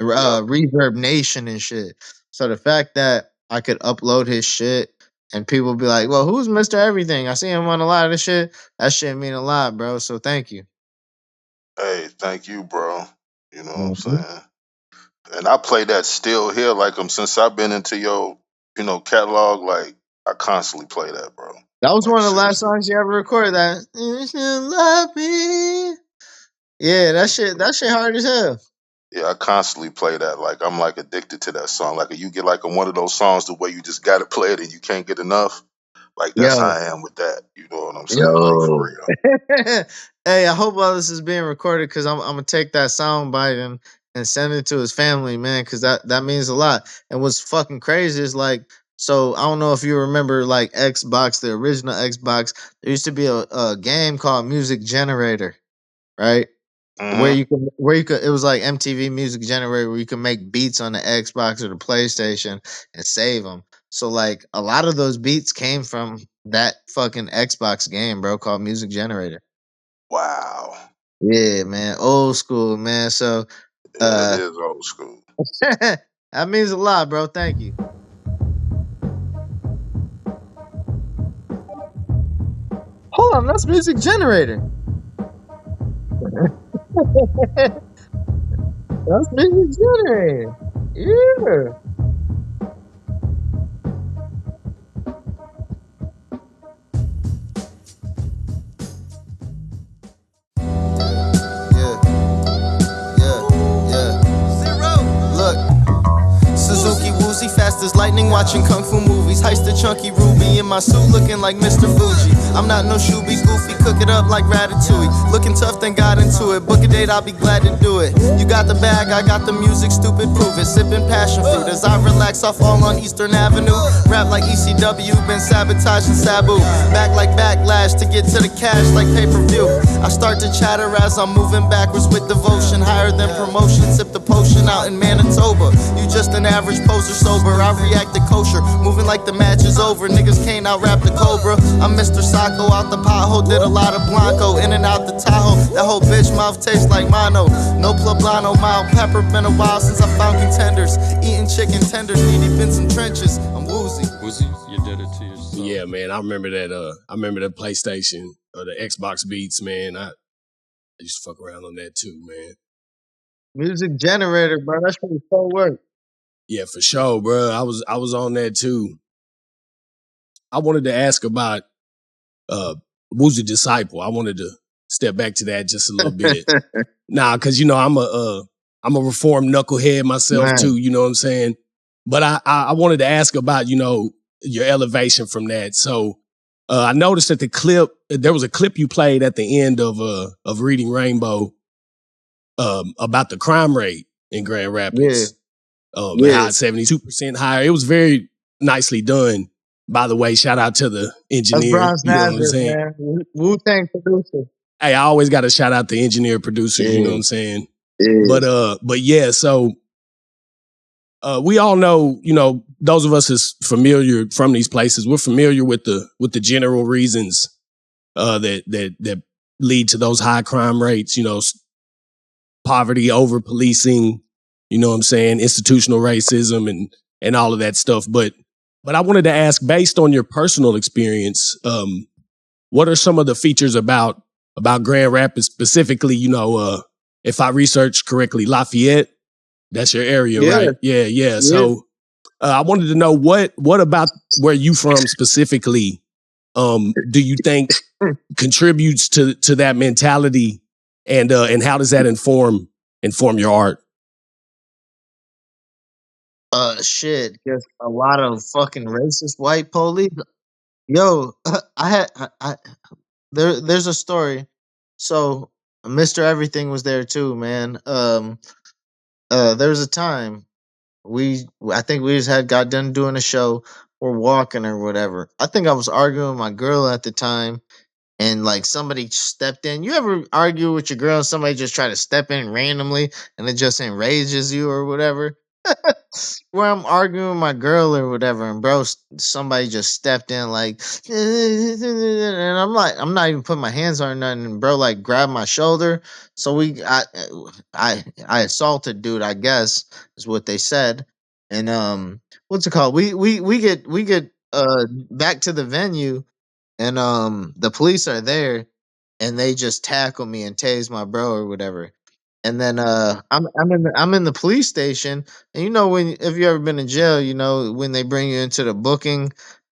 Yep. Reverb Nation and shit. So the fact that I could upload his shit and people be like, "Well, who's Mister Everything? I see him on a lot of this shit." That shit mean a lot, bro. So thank you. Hey, thank you, bro. You know what I'm Mhm. saying? And I play that still here, like, since I've been into your, catalog. Like, I constantly play that, bro. That was Like, one of the last seriously. songs you ever recorded. That "You Should Love Me." Yeah, that shit hard as hell. Yeah, I constantly play that. Like, I'm like addicted to that song. Like, you get like one of those songs the way you just got to play it and you can't get enough. Like, that's how Yo, I am with that. You know what I'm saying? Like, for yo. real. Hey, I hope all this is being recorded, because I'm gonna take that sound bite and send it to his family, man, because that means a lot. And what's fucking crazy is like, so I don't know if you remember like Xbox, the original Xbox. There used to be a game called Music Generator, right? Mm-hmm. Where you could it was like MTV Music Generator, where you could make beats on the Xbox or the PlayStation and save them. So like a lot of those beats came from that fucking Xbox game, bro, called Music Generator. Wow. Yeah, man, old school, man. So Yeah, it Uh, is old school. that means a lot, bro. Thank you. Hold on, that's music generator. That's music generator. Yeah. Yeah, yeah. Zero. Look. Suzuki Woozie, fast as lightning, watching kung fu movies. Heist a chunky ruby in my suit, looking like Mr. Fuji. I'm not no shoebie, goofy, cook it up like Ratatouille. Looking tough, then got into it. Book a date, I'll be glad to do it. You got the bag, I got the music, stupid, prove it. Sipping passion fruit as I relax, I fall on Eastern Avenue. Rap like ECW, been sabotaging Sabu. Back like backlash to get to the cash like pay-per-view. I start to chatter as I'm moving backwards with devotion. Higher than promotion, sip the potion out in Manitoba. You just an average poser sober, I react to kosher. Moving like the match is over, niggas can't out rap the Cobra. I'm Mr. Sacco, out the pothole, did a lot of Blanco. In and out the Tahoe, that whole bitch mouth tastes like mono. No poblano, mild pepper, been a while since I found contenders. Eating chicken tenders, knee deep in some trenches. I'm woozy. Wuzee, you did it to yourself. Yeah, man, I remember that. I remember the PlayStation or the Xbox Beats, man. I used to fuck around on that too, man. Music generator, bro. That's pretty so work. Yeah, for sure, bro. I was on that too. I wanted to ask about Wuzee Disciple. I wanted to step back to that just a little bit. Nah, cause you know I'm a reformed knucklehead myself Man. too. You know what I'm saying? But I wanted to ask about your elevation from that. So I noticed that there was a clip you played at the end of Reading Rainbow about the crime rate in Grand Rapids. How it's 72% higher. It was very nicely done. By the way, shout out to the engineer. That's Bronze Nazareth, man. Wu-Tang producer. Hey, I always got to shout out the engineer producers. You know what I'm saying? But yeah. So we all know, those of us that's familiar from these places, we're familiar with the general reasons that lead to those high crime rates. Poverty, over policing. You know what I'm saying? Institutional racism and all of that stuff. But I wanted to ask, based on your personal experience, what are some of the features about Grand Rapids specifically? If I researched correctly, Lafayette, that's your area, right? Yeah. So I wanted to know what about where you from specifically do you think contributes to that mentality, and how does that inform your art? Shit, just a lot of fucking racist white police. Yo, there's a story. So Mr. Everything was there too, man. There was a time I think we just had got done doing a show. We're walking or whatever. I think I was arguing with my girl at the time, and like somebody stepped in. You ever argue with your girl and somebody just try to step in randomly and it just enrages you or whatever? Where I'm arguing with my girl or whatever, and bro, somebody just stepped in like, and I'm like, I'm not even putting my hands on nothing, and bro, like grabbed my shoulder. So I assaulted dude, I guess is what they said, and what's it called? We get back to the venue, and the police are there, and they just tackle me and tase my bro or whatever. And then I'm in the police station, and when if you ever been in jail, when they bring you into the booking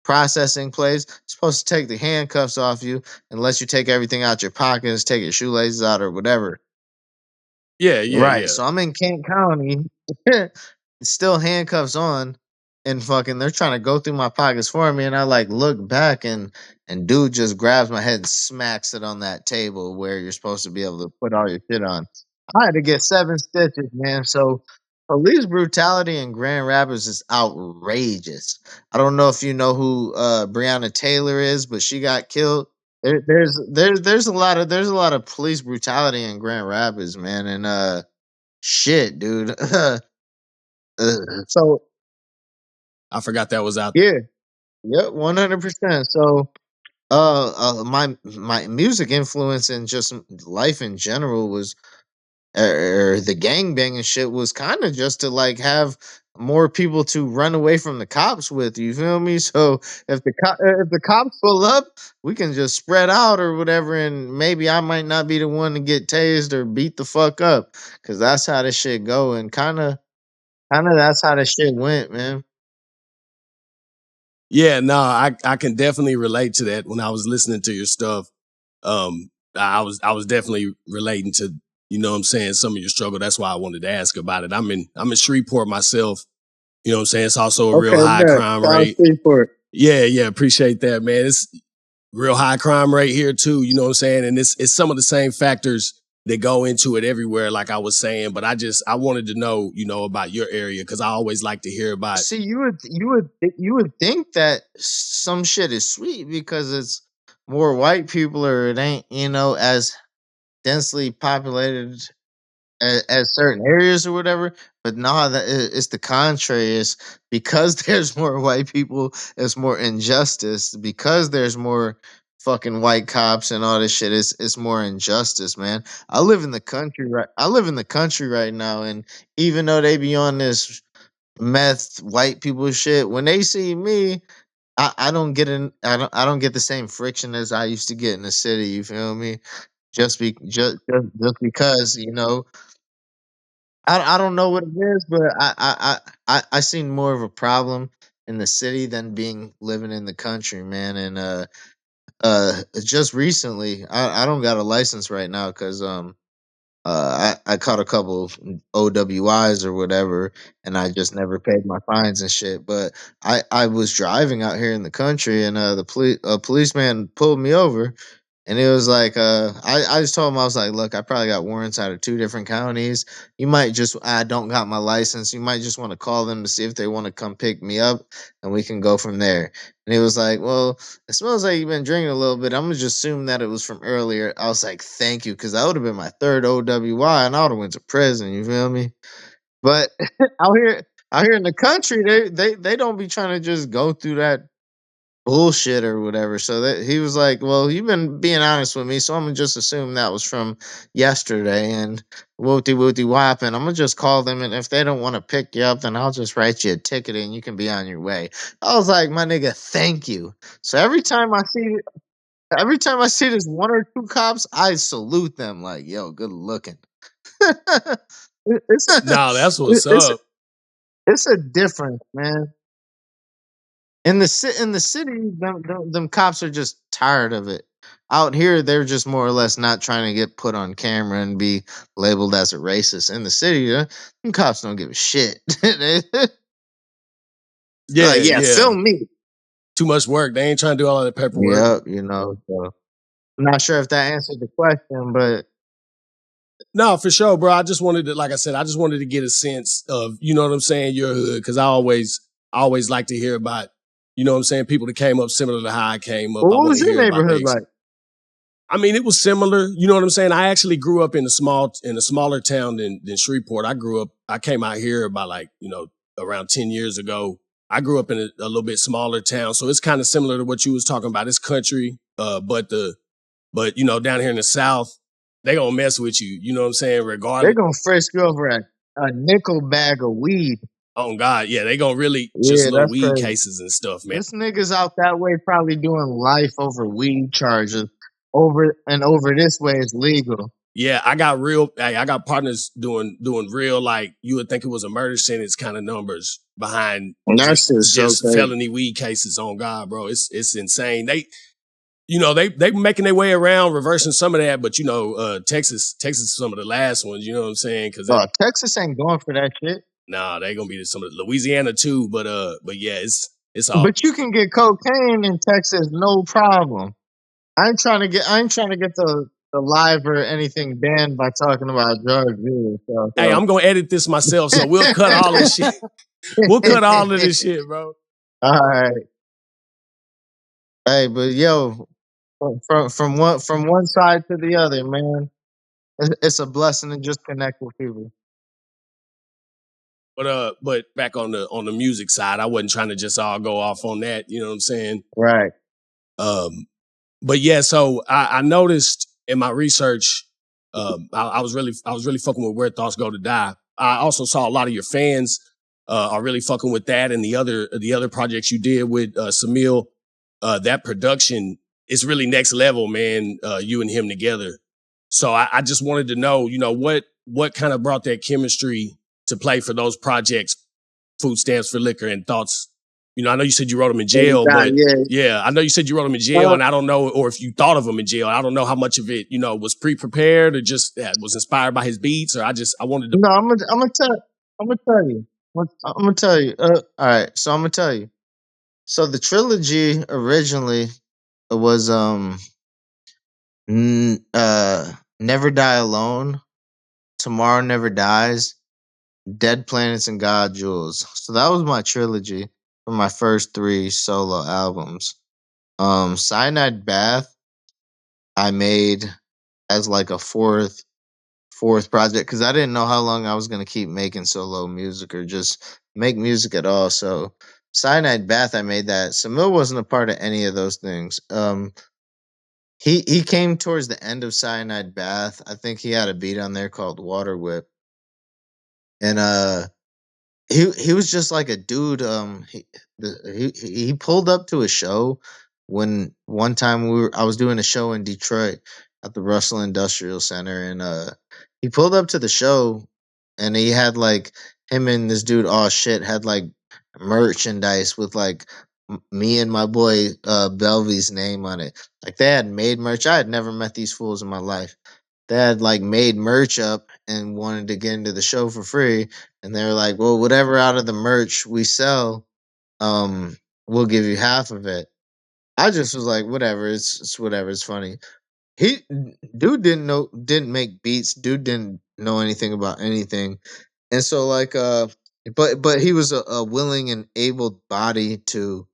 processing place, you're supposed to take the handcuffs off you and let you take everything out your pockets, take your shoelaces out or whatever. Yeah. Right. So I'm in Kent County, still handcuffs on, and fucking they're trying to go through my pockets for me, and I like look back, and dude just grabs my head and smacks it on that table where you're supposed to be able to put all your shit on. I had to get 7 stitches, man. So police brutality in Grand Rapids is outrageous. I don't know if you know who Breonna Taylor is, but she got killed. There's a lot of police brutality in Grand Rapids, man, and shit, dude. So I forgot that was out. yeah, yep, 100%. So my music influence and just life in general was or the gangbanging shit was kind of just to like have more people to run away from the cops with. You feel me? So if the cops pull up, we can just spread out or whatever, and maybe I might not be the one to get tased or beat the fuck up, because that's how this shit go, and kind of that's how the shit went, man. Yeah, no, I can definitely relate to that. When I was listening to your stuff, I was definitely relating to, you know what I'm saying, some of your struggle. That's why I wanted to ask about it. I'm in Shreveport myself. You know what I'm saying? It's also a real Okay, high bet. crime Sounds rate. Shreveport. Yeah, appreciate that, man. It's real high crime rate here too, you know what I'm saying? And it's some of the same factors that go into it everywhere, like I was saying. But I wanted to know, you know, about your area, because I always like to hear about. See, you would think that some shit is sweet because it's more white people, or it ain't, you know, as densely populated as certain areas or whatever. But nah, it's the contrary. It's because there's more white people, it's more injustice. Because there's more fucking white cops and all this shit, it's more injustice, man. I live in the country right now, and even though they be on this meth white people shit, when they see me, I don't get I don't get the same friction as I used to get in the city. You feel me? Just because, you know, I don't know what it is, but I seen more of a problem in the city than being living in the country, man. And just recently, I don't got a license right now because I caught a couple OWIs or whatever, and I just never paid my fines and shit. But I was driving out here in the country, and a policeman pulled me over, and it was like, I just told him, I was like, look, I probably got warrants out of two different counties. You might just, I don't got my license. You might just want to call them to see if they want to come pick me up, and we can go from there. And he was like, well, it smells like you've been drinking a little bit. I'm gonna just assume that it was from earlier. I was like, thank you, because that would have been my third OWI, and I would have went to prison. You feel me? But out here in the country, they don't be trying to just go through that bullshit or whatever. So that he was like, "Well, you've been being honest with me, so I'm gonna just assume that was from yesterday." And whoopty whop, and I'm gonna just call them, and if they don't want to pick you up, then I'll just write you a ticket, and you can be on your way. I was like, "My nigga, thank you." So every time I see this one or two cops, I salute them like, "Yo, good looking." it's No, that's what's it's up. it's a difference, man. In the city, them cops are just tired of it. Out here, they're just more or less not trying to get put on camera and be labeled as a racist. In the city, them cops don't give a shit. They're like, yeah, Yeah. film me. Too much work. They ain't trying to do all of that paperwork. Yep, you know. So I'm not sure if that answered the question, but No, for sure, bro. I just wanted to, like I said, I just wanted to get a sense of, you know what I'm saying, your hood, because I always like to hear about, you know what I'm saying, people that came up similar to how I came up. well, I what want was to your hear about neighborhood things. like? I mean, it was similar. You know what I'm saying? I actually grew up in a smaller town than Shreveport. I came out here about like, you know, around 10 years ago. I grew up in a little bit smaller town. So it's kind of similar to what you was talking about. It's country. But you know, down here in the South, they gonna mess with you. You know what I'm saying? They're Regardless. gonna frisk you over a nickel bag of weed. Oh God, yeah, they gonna really just Yeah, little that's weed crazy. cases and stuff, man. This nigga's out that way probably doing life over weed charges. Over this way is legal. Yeah, I got partners doing real, like you would think it was a murder sentence kind of numbers behind And that just shit's so just crazy. felony weed cases. On God, bro, it's insane. They making their way around reversing some of that, but you know, Texas is some of the last ones. You know what I'm saying? Because Oh, Texas ain't going for that shit. nah, they gonna be some of Louisiana too. But yeah, it's all. But you can get cocaine in Texas, no problem. I ain't trying to get the live or anything banned by talking about drugs either. Hey, I'm gonna edit this myself, so we'll cut all this shit. We'll cut all of this shit, bro. All right. Hey, but yo, from one side to the other, man. It's a blessing to just connect with people. But back on the music side, I wasn't trying to just all go off on that. You know what I'm saying? Right. Um, but yeah, so I noticed in my research, I was really fucking with Where Thoughts Go to Die. I also saw a lot of your fans are really fucking with that and the other projects you did with Samil. That production is really next level, man. You and him together. So I just wanted to know, what kind of brought that chemistry to play for those projects, Food Stamps for Liquor and Thoughts. I know you said you wrote them in jail, but yeah, I know you said you wrote them in jail, and I don't know, or if you thought of them in jail. I don't know how much of it, was pre-prepared or just was inspired by his beats, or I wanted to. No, I'm gonna tell you. I'm gonna tell you. All right, so I'm gonna tell you. So the trilogy originally was Never Die Alone, Tomorrow Never Dies, Dead Planets, and God Jewels. So that was my trilogy for my first three solo albums. Cyanide Bath I made as like a fourth project because I didn't know how long I was gonna keep making solo music or just make music at all. So Cyanide Bath I made that. Samil wasn't a part of any of those things. He came towards the end of Cyanide Bath. I think he had a beat on there called Water Whip. And he was just like a dude. He pulled up to a show when one time I was doing a show in Detroit at the Russell Industrial Center, and he pulled up to the show, and he had like him and this dude. Oh shit, had like merchandise with like me and my boy Belvy's name on it. Like they had made merch. I had never met these fools in my life. They had like made merch up and wanted to get into the show for free, and they were like, "Well, whatever out of the merch we sell, um, we'll give you half of it." I just was like, "Whatever, it's whatever. It's funny." He dude didn't make beats. Dude didn't know anything about anything, and so like but he was a willing and able body to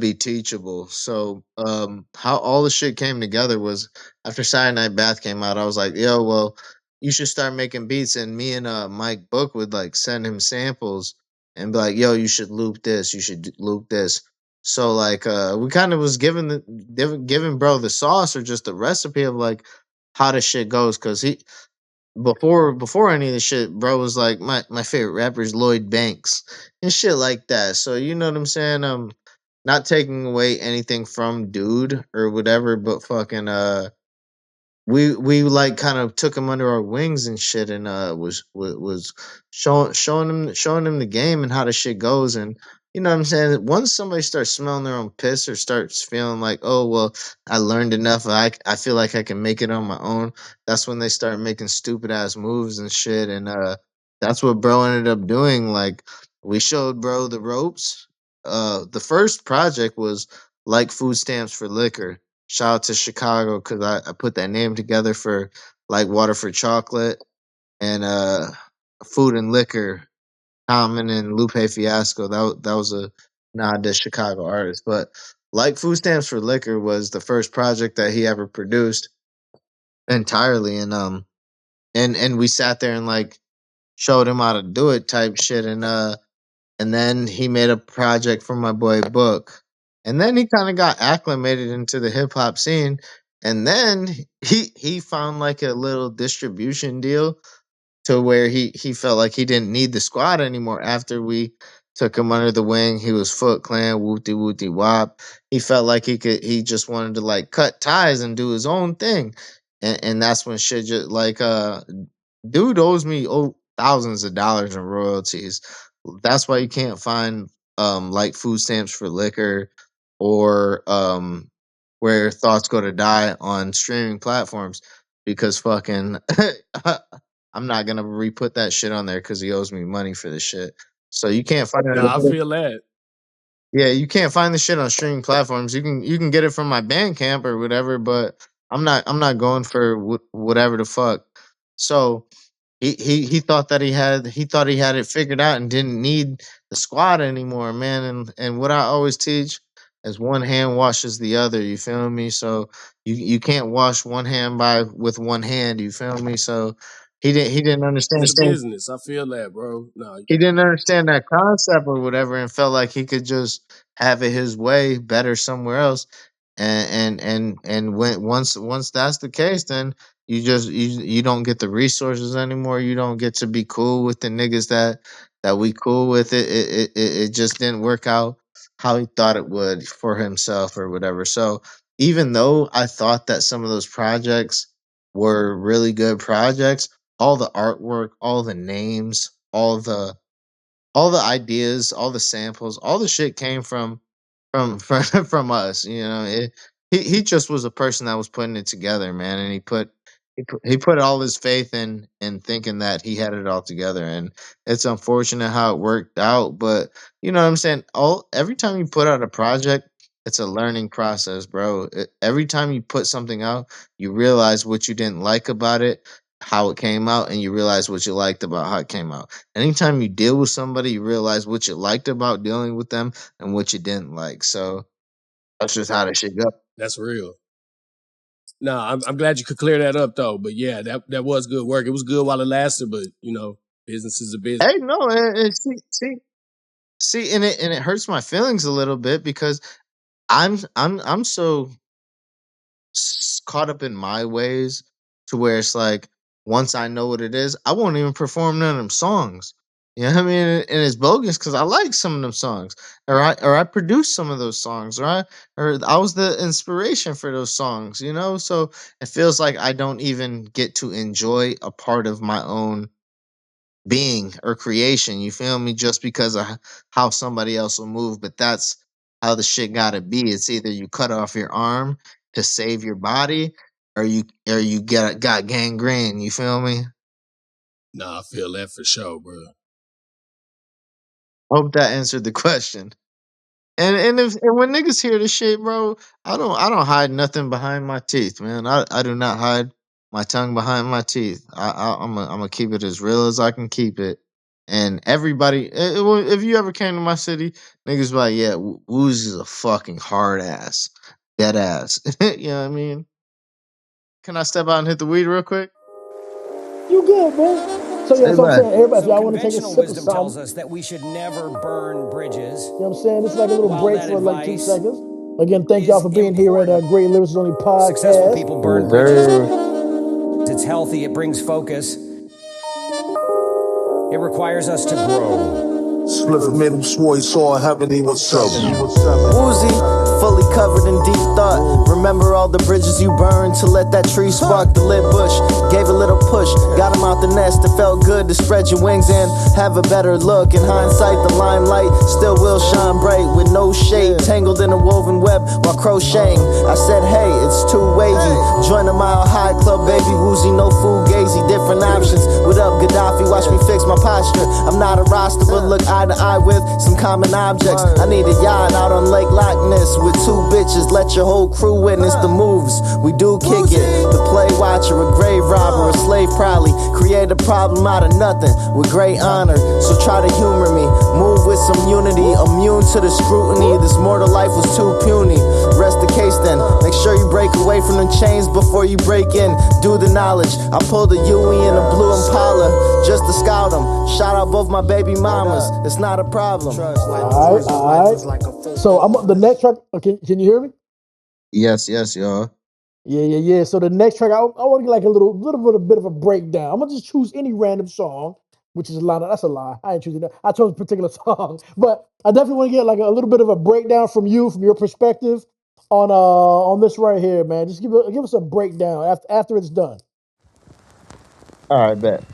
be teachable. So how all the shit came together was after Saturday Night Bath came out, I was like, yo, well, you should start making beats. And me and Mike Book would like send him samples and be like, yo, you should loop this, you should loop this. So like we kind of was giving bro the sauce or just the recipe of like how the shit goes because he before any of the shit, bro was like my favorite rapper is Lloyd Banks and shit like that. So you know what I'm saying? Not taking away anything from dude or whatever, but fucking we like kind of took him under our wings and shit and was showing him the game and how the shit goes and you know what I'm saying once somebody starts smelling their own piss or starts feeling like oh well I learned enough I feel like I can make it on my own that's when they start making stupid ass moves and shit and that's what bro ended up doing like we showed bro the ropes the first project was like Food Stamps for Liquor. Shout out to Chicago because I put that name together for like Water for Chocolate and Food and Liquor, Common and Lupe Fiasco. That was a nod to Chicago artists. But like Food Stamps for Liquor was the first project that he ever produced entirely and we sat there and like showed him how to do it type shit and then he made a project for my boy Book. And then he kind of got acclimated into the hip hop scene. And then he found like a little distribution deal to where he felt like he didn't need the squad anymore after we took him under the wing. He was Foot Clan, wooty wooty wop. He felt like he just wanted to like cut ties and do his own thing. And that's when shit just like dude owes me thousands of dollars in royalties. That's why you can't find like Food Stamps for Liquor or Where Thoughts Go to Die on streaming platforms because fucking I'm not gonna re-put that shit on there because he owes me money for the shit. So you can't find Nah, I it. feel that. Yeah, you can't find the shit on streaming platforms. You can get it from my Bandcamp or whatever, but I'm not going for whatever the fuck. So he thought that he had it figured out and didn't need the squad anymore, man. And what I always teach is one hand washes the other. You feel me? So you can't wash one hand by with one hand. You feel me? So he didn't understand. It's business. I feel that, bro. No, He didn't understand that concept or whatever, and felt like he could just have it his way better somewhere else. And when once that's the case, then you don't get the resources anymore. You don't get to be cool with the niggas that we cool with. It just didn't work out how he thought it would for himself or whatever. So even though I thought that some of those projects were really good projects, all the artwork, all the names, all the ideas, all the samples, all the shit came from us. You know, he just was a person that was putting it together, man, and he put all his faith in thinking that he had it all together, and it's unfortunate how it worked out, but you know what I'm saying. All every time you put out a project, it's a learning process, bro. Every time you put something out, you realize what you didn't like about it, how it came out, and you realize what you liked about how it came out. Anytime you deal with somebody, you realize what you liked about dealing with them and what you didn't like. So that's just how that shit go. That's real. No, I'm glad you could clear that up though. But yeah, that was good work. It was good while it lasted, but you know, business is a business. Hey, no, see, and it hurts my feelings a little bit because I'm so caught up in my ways to where it's like once I know what it is, I won't even perform none of them songs. You know what I mean? And it's bogus because I like some of them songs, or I produced some of those songs, or I was the inspiration for those songs. You know, so it feels like I don't even get to enjoy a part of my own being or creation. You feel me? Just because of how somebody else will move, but that's how the shit gotta be. It's either you cut off your arm to save your body, or you got gangrene. You feel me? Nah, I feel that for sure, bro. Hope that answered the question. And when niggas hear this shit, bro, I don't hide nothing behind my teeth, man. I do not hide my tongue behind my teeth. I'm gonna keep it as real as I can keep it. And everybody, if you ever came to my city, niggas be like, yeah, Wuz is a fucking hard ass, dead ass. You know what I mean? Can I step out and hit the weed real quick? You good, man. So yeah, Say so I'm less. saying, everybody, if So y'all want to take a conventional sip of wisdom tells something, us that we should never burn bridges. you know what I'm saying? This is like a little While break that for like 2 advice seconds. Again, thank y'all is for being here at important, Great Lyricist Only successful podcast. people burn Yes, bridges. sir. It's healthy, it brings focus. It requires us to grow. Split the middle, swore he saw heaven, he was seven. Wuzee, fully covered in deep thought. Remember all the bridges you burned to let that tree spark the lit bush. Gave a little push, got him out the nest. It felt good to spread your wings and have a better look. In hindsight, the limelight still will shine bright with no shade, tangled in a woven web while crocheting. I said, hey, it's too wavy. Join the Mile High Club, baby. Wuzee, no fugazi, different options. What up, Gaddafi? Watch me fix my posture. I'm not a roster, but look eye to eye with some common objects. I need a yacht out on Lake Loch Ness with 2 bitches. Let your whole crew witness the moves. We do kick it. The play watcher, a grave robber, a slave probably. Create a problem out of nothing with great honor. So try to humor me. Move with some unity, immune to the scrutiny. This mortal life was too puny. Rest the case then. Make sure you break away from the chains before you break in. Do the knowledge. I pulled a Yui and a blue Impala just to scout them. Shout out both my baby mamas. It's not a problem. All right. So I'm the next track. Okay, can you hear me? Yes, y'all. Yeah. So the next track, I want to get like a little bit of a breakdown. I'm gonna just choose any random song, which is a lot. That's a lie. I ain't choosing that. I chose a particular song, but I definitely want to get like a little bit of a breakdown from you, from your perspective on this right here, man. Just give us a breakdown after it's done. All right, bet.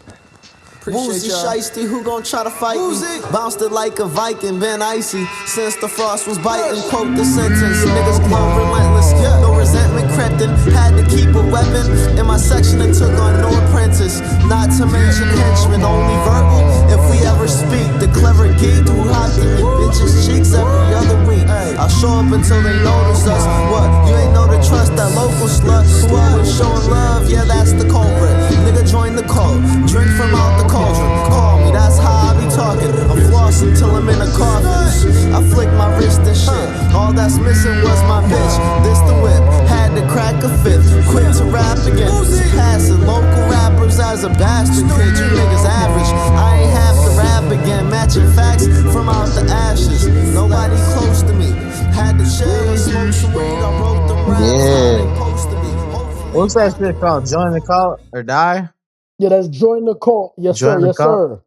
Wuzee shiesty, who gon' try to fight me? Bounced it like a Viking, been icy since the frost was biting. Quote the sentence, niggas glow relentless. No resentment crept in, had to keep a weapon. In my section, it took on no apprentice. Not to mention henchmen, only verbal. If we ever speak, the clever geek who hopped in your bitches' cheeks every other week. I'll show up until they notice us. What? You ain't know to trust that local slut who always showing love? Yeah, that's the culprit. Nigga, join the cult. Drink from out the cauldron. Call me, that's how I be talking. I'm flossing till I'm in a coffin. I flick my wrist and shit. All that's missing was my bitch. This the whip. Had to crack a fifth. Quit to rap again. Passing local rappers as a bastard kid. You niggas average. I ain't have to rap again. Matching facts from out the ashes. Nobody close to me. Had to chill and smoke some weed. I wrote them raps how they supposed to be. Hopefully What's that shit called? Join the cult or die? Yeah, that's Join the Cult. Yes, sir. Join the Yes, cult. sir.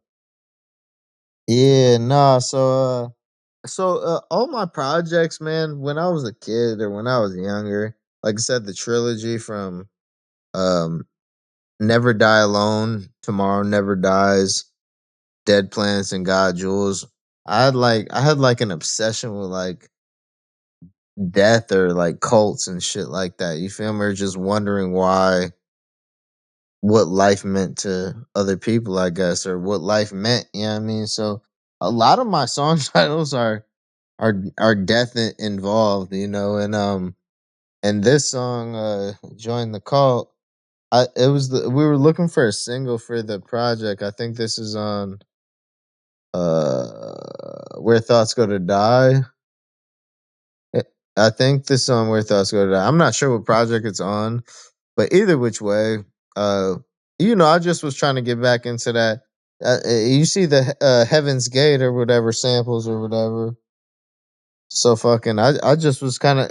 Yeah, nah. So all my projects, man, when I was a kid or when I was younger, like I said, the trilogy from um Never Die Alone, Tomorrow Never Dies, Dead Planets and God Jewels. I had like an obsession with like death or like cults and shit like that. You feel me? Or just wondering why what life meant to other people, I guess, or what life meant. You know what I mean? So a lot of my song titles are death involved, you know, and this song, Join the Cult, we were looking for a single for the project. I think this is on Where Thoughts Go to Die. Eh, I think this song Where Thoughts Go to Die. I'm not sure what project it's on, but either which way, uh, I just was trying to get back into that. You see the Heaven's Gate or whatever samples or whatever. So fucking, I just was kind of,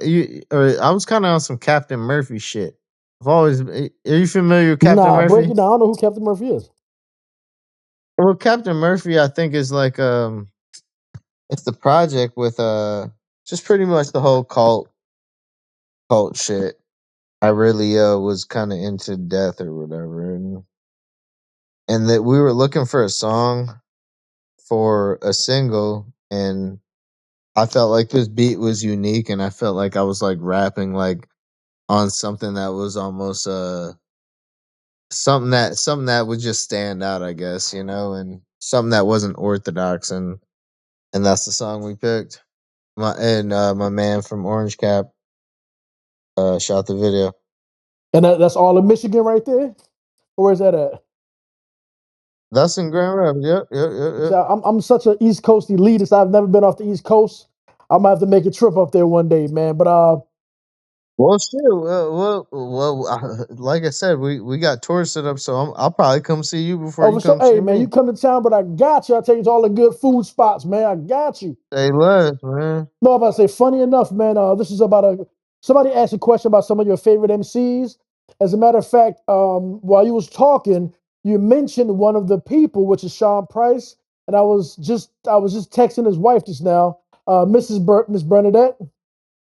or I was kind of on some Captain Murphy shit. I've always, are you familiar with Captain Nah, break Murphy? it down. I don't know who Captain Murphy is. Well, Captain Murphy, I think is like, it's the project with just pretty much the whole cult shit. I really was kind of into death or whatever, and that we were looking for a song for a single, and I felt like this beat was unique, and I felt like I was like rapping like on something that was almost something that would just stand out, I guess, and something that wasn't orthodox, and that's the song we picked. My man from Orange Cap shot the video. And that's all in Michigan right there? Or where's that at? That's in Grand Rapids. Yep, yep, yep, yep. So I'm such an East Coast elitist. I've never been off the East Coast. I might have to make a trip up there one day, man. But Well, shit. Like I said, we got tours set up, so I'll probably come see you before oh, you for sure. come Hey, see man, you me. come to town, but I got you. I take you to all the good food spots, man. I got you. Say less, man. No, I'm about to say, funny enough, man. This is about somebody asked a question about some of your favorite MCs. As a matter of fact, while you was talking, you mentioned one of the people, which is Sean Price, and I was just texting his wife just now, Miss Bernadette.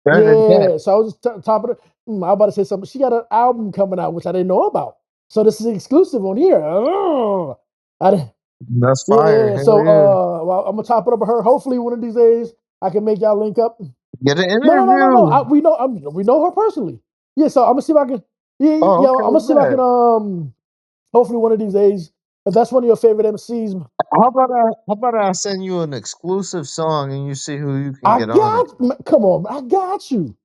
Bernadette. Yeah, so I was just top of the. I'm about to say something. She got an album coming out, which I didn't know about. So this is exclusive on here. I didn't, That's yeah, yeah, fire. yeah. Hell So yeah. well, I'm gonna top it up with her. Hopefully, one of these days I can make y'all link up. Get an No, no, no, no, no. interview. We know her personally. Yeah, so I'm gonna see if I can. Yeah, yeah, Oh, yeah, I'm okay, gonna see if I can. bet. Hopefully one of these days, if that's one of your favorite MCs, How about I send you an exclusive song and you see who you can I get on it? got. Come on, I got you.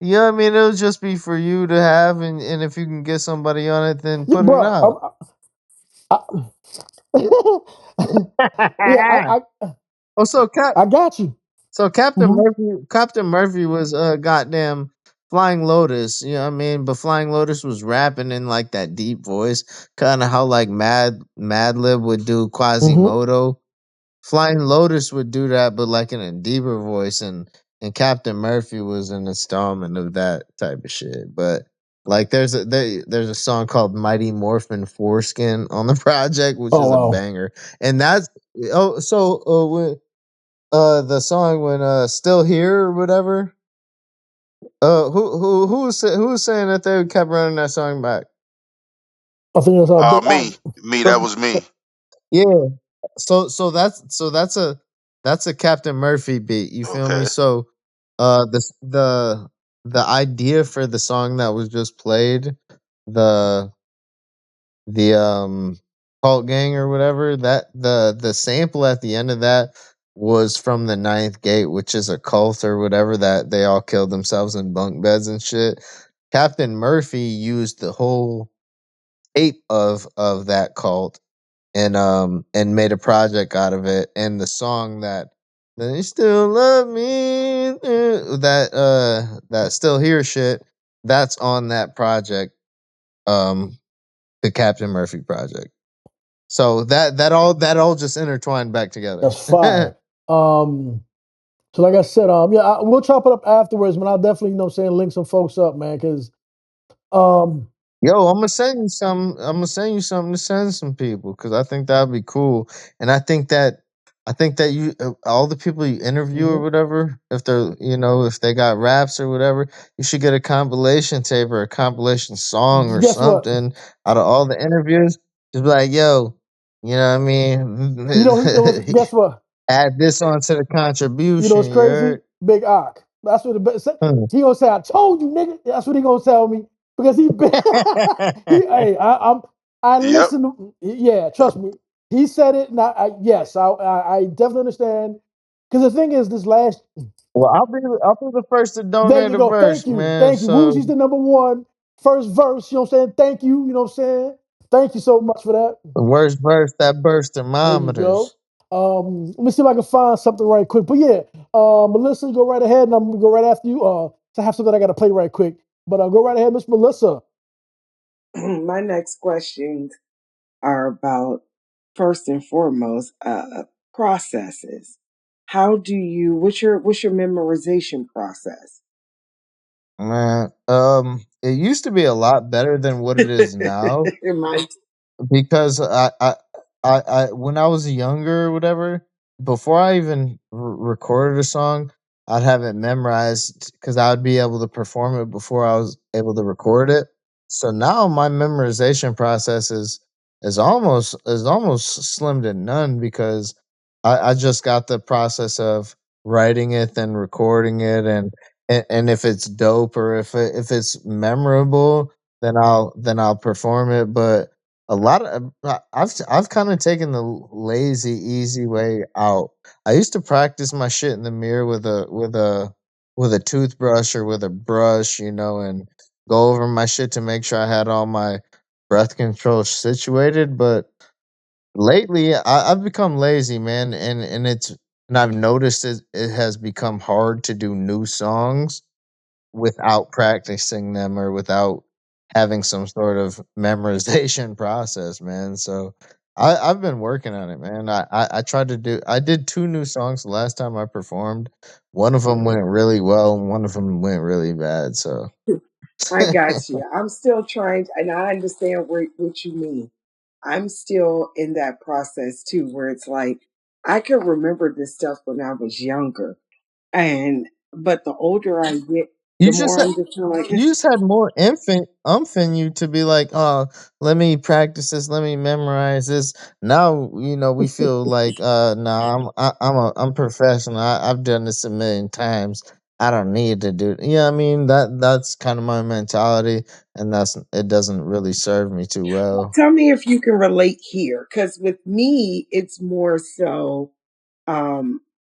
You know what I mean? It'll just be for you to have, and if you can get somebody on it, then Yeah, put it bro. out. Yeah, Oh, so Cap, I got you. so Captain Mhm. Murphy, Captain Murphy was goddamn Flying Lotus. You know what I mean? But Flying Lotus was rapping in like that deep voice, kind of how like Madlib would do Mhm. Quasimodo. Flying Lotus would do that, but like in a deeper voice, and Captain Murphy was an installment of that type of shit. But like, there's a song called Mighty Morphin Foreskin on the project, which Oh is a wow. banger, and that's the song when Still Here or whatever. Who was saying that they kept running that song back? I think that's Big Ock. Me, that was me. Yeah. So that's a Captain Murphy beat. You feel me? Okay. So the idea for the song that was just played, the the Cult Gang or whatever, that the sample at the end of that was from the Ninth Gate, which is a cult or whatever that they all killed themselves in bunk beds and shit. Captain Murphy used the whole tape of that cult and made a project out of it, and the song that they still love me, that still hear shit, that's on that project, um the Captain Murphy project. So that all just intertwined back together. That's fire. Um, so like I said, yeah, we'll chop it up afterwards, man. I'll definitely, saying link some folks up, man, because Um, Yo, I'm gonna send you some. I'm gonna send you something to send some people because I think that'd be cool. And I think that you all the people you interview or mhm. whatever, if they're if they got raps or whatever, you should get a compilation tape or a compilation song or Guess what? something out of all the interviews. Just be like, yo, you know what I mean? Guess what? Add this onto the You know what's contribution. You crazy? heard? Big Ock. That's what the best. Hmm. He gonna say, "I told you, nigga." That's what he gonna tell me because he been. he, hey, I Yep. listen. Yeah, trust me. He said it, and yes, I definitely understand. Because the thing is, this last. Well, I'll be the first to There donate you a go. verse, Thank you, man. thank you. So Woozie's the number one first verse. You know what I'm saying? Thank you. You know what I'm saying? Thank you so much for that. the worst verse that burst There you go. thermometers. Let me see if I can find something right quick. But yeah, Malysa, go right ahead, and I'm gonna go right after you. So I have something I gotta play right quick. But go right ahead, Miss Malysa. My next questions are about first and foremost processes. How do you what's your memorization process? Man, it used to be a lot better than what it is now My because when I was younger or whatever, before I even recorded a song, I'd have it memorized because I would be able to perform it before I was able to record it. So now my memorization process is almost slim to none because I just got the process of writing it, then recording it, and if it's dope or if it's memorable, then I'll perform it. But a lot of I've kind of taken the lazy, easy way out. I used to practice my shit in the mirror with a toothbrush or with a brush, and go over my shit to make sure I had all my breath control situated. But lately, I've become lazy, man, and I've noticed it has become hard to do new songs without practicing them or without having some sort of memorization process, man. So I've been working on it, man. I did two new songs the last time I performed. One of them went really well, and one of them went really bad. So I got you. I'm still trying, and I understand what you mean. I'm still in that process too, where it's like I can remember this stuff when I was younger, and but the older I get, you the just more I'm just kind of like, You just had more umph in you to be like, oh, let me practice this, let me memorize this. Now, we feel like, nah, I'm professional. I've done this a million times. I don't need to do. Yeah, I mean that's kind of my mentality, and it doesn't really serve me too well. tell me if you can relate here, because with me, it's more so.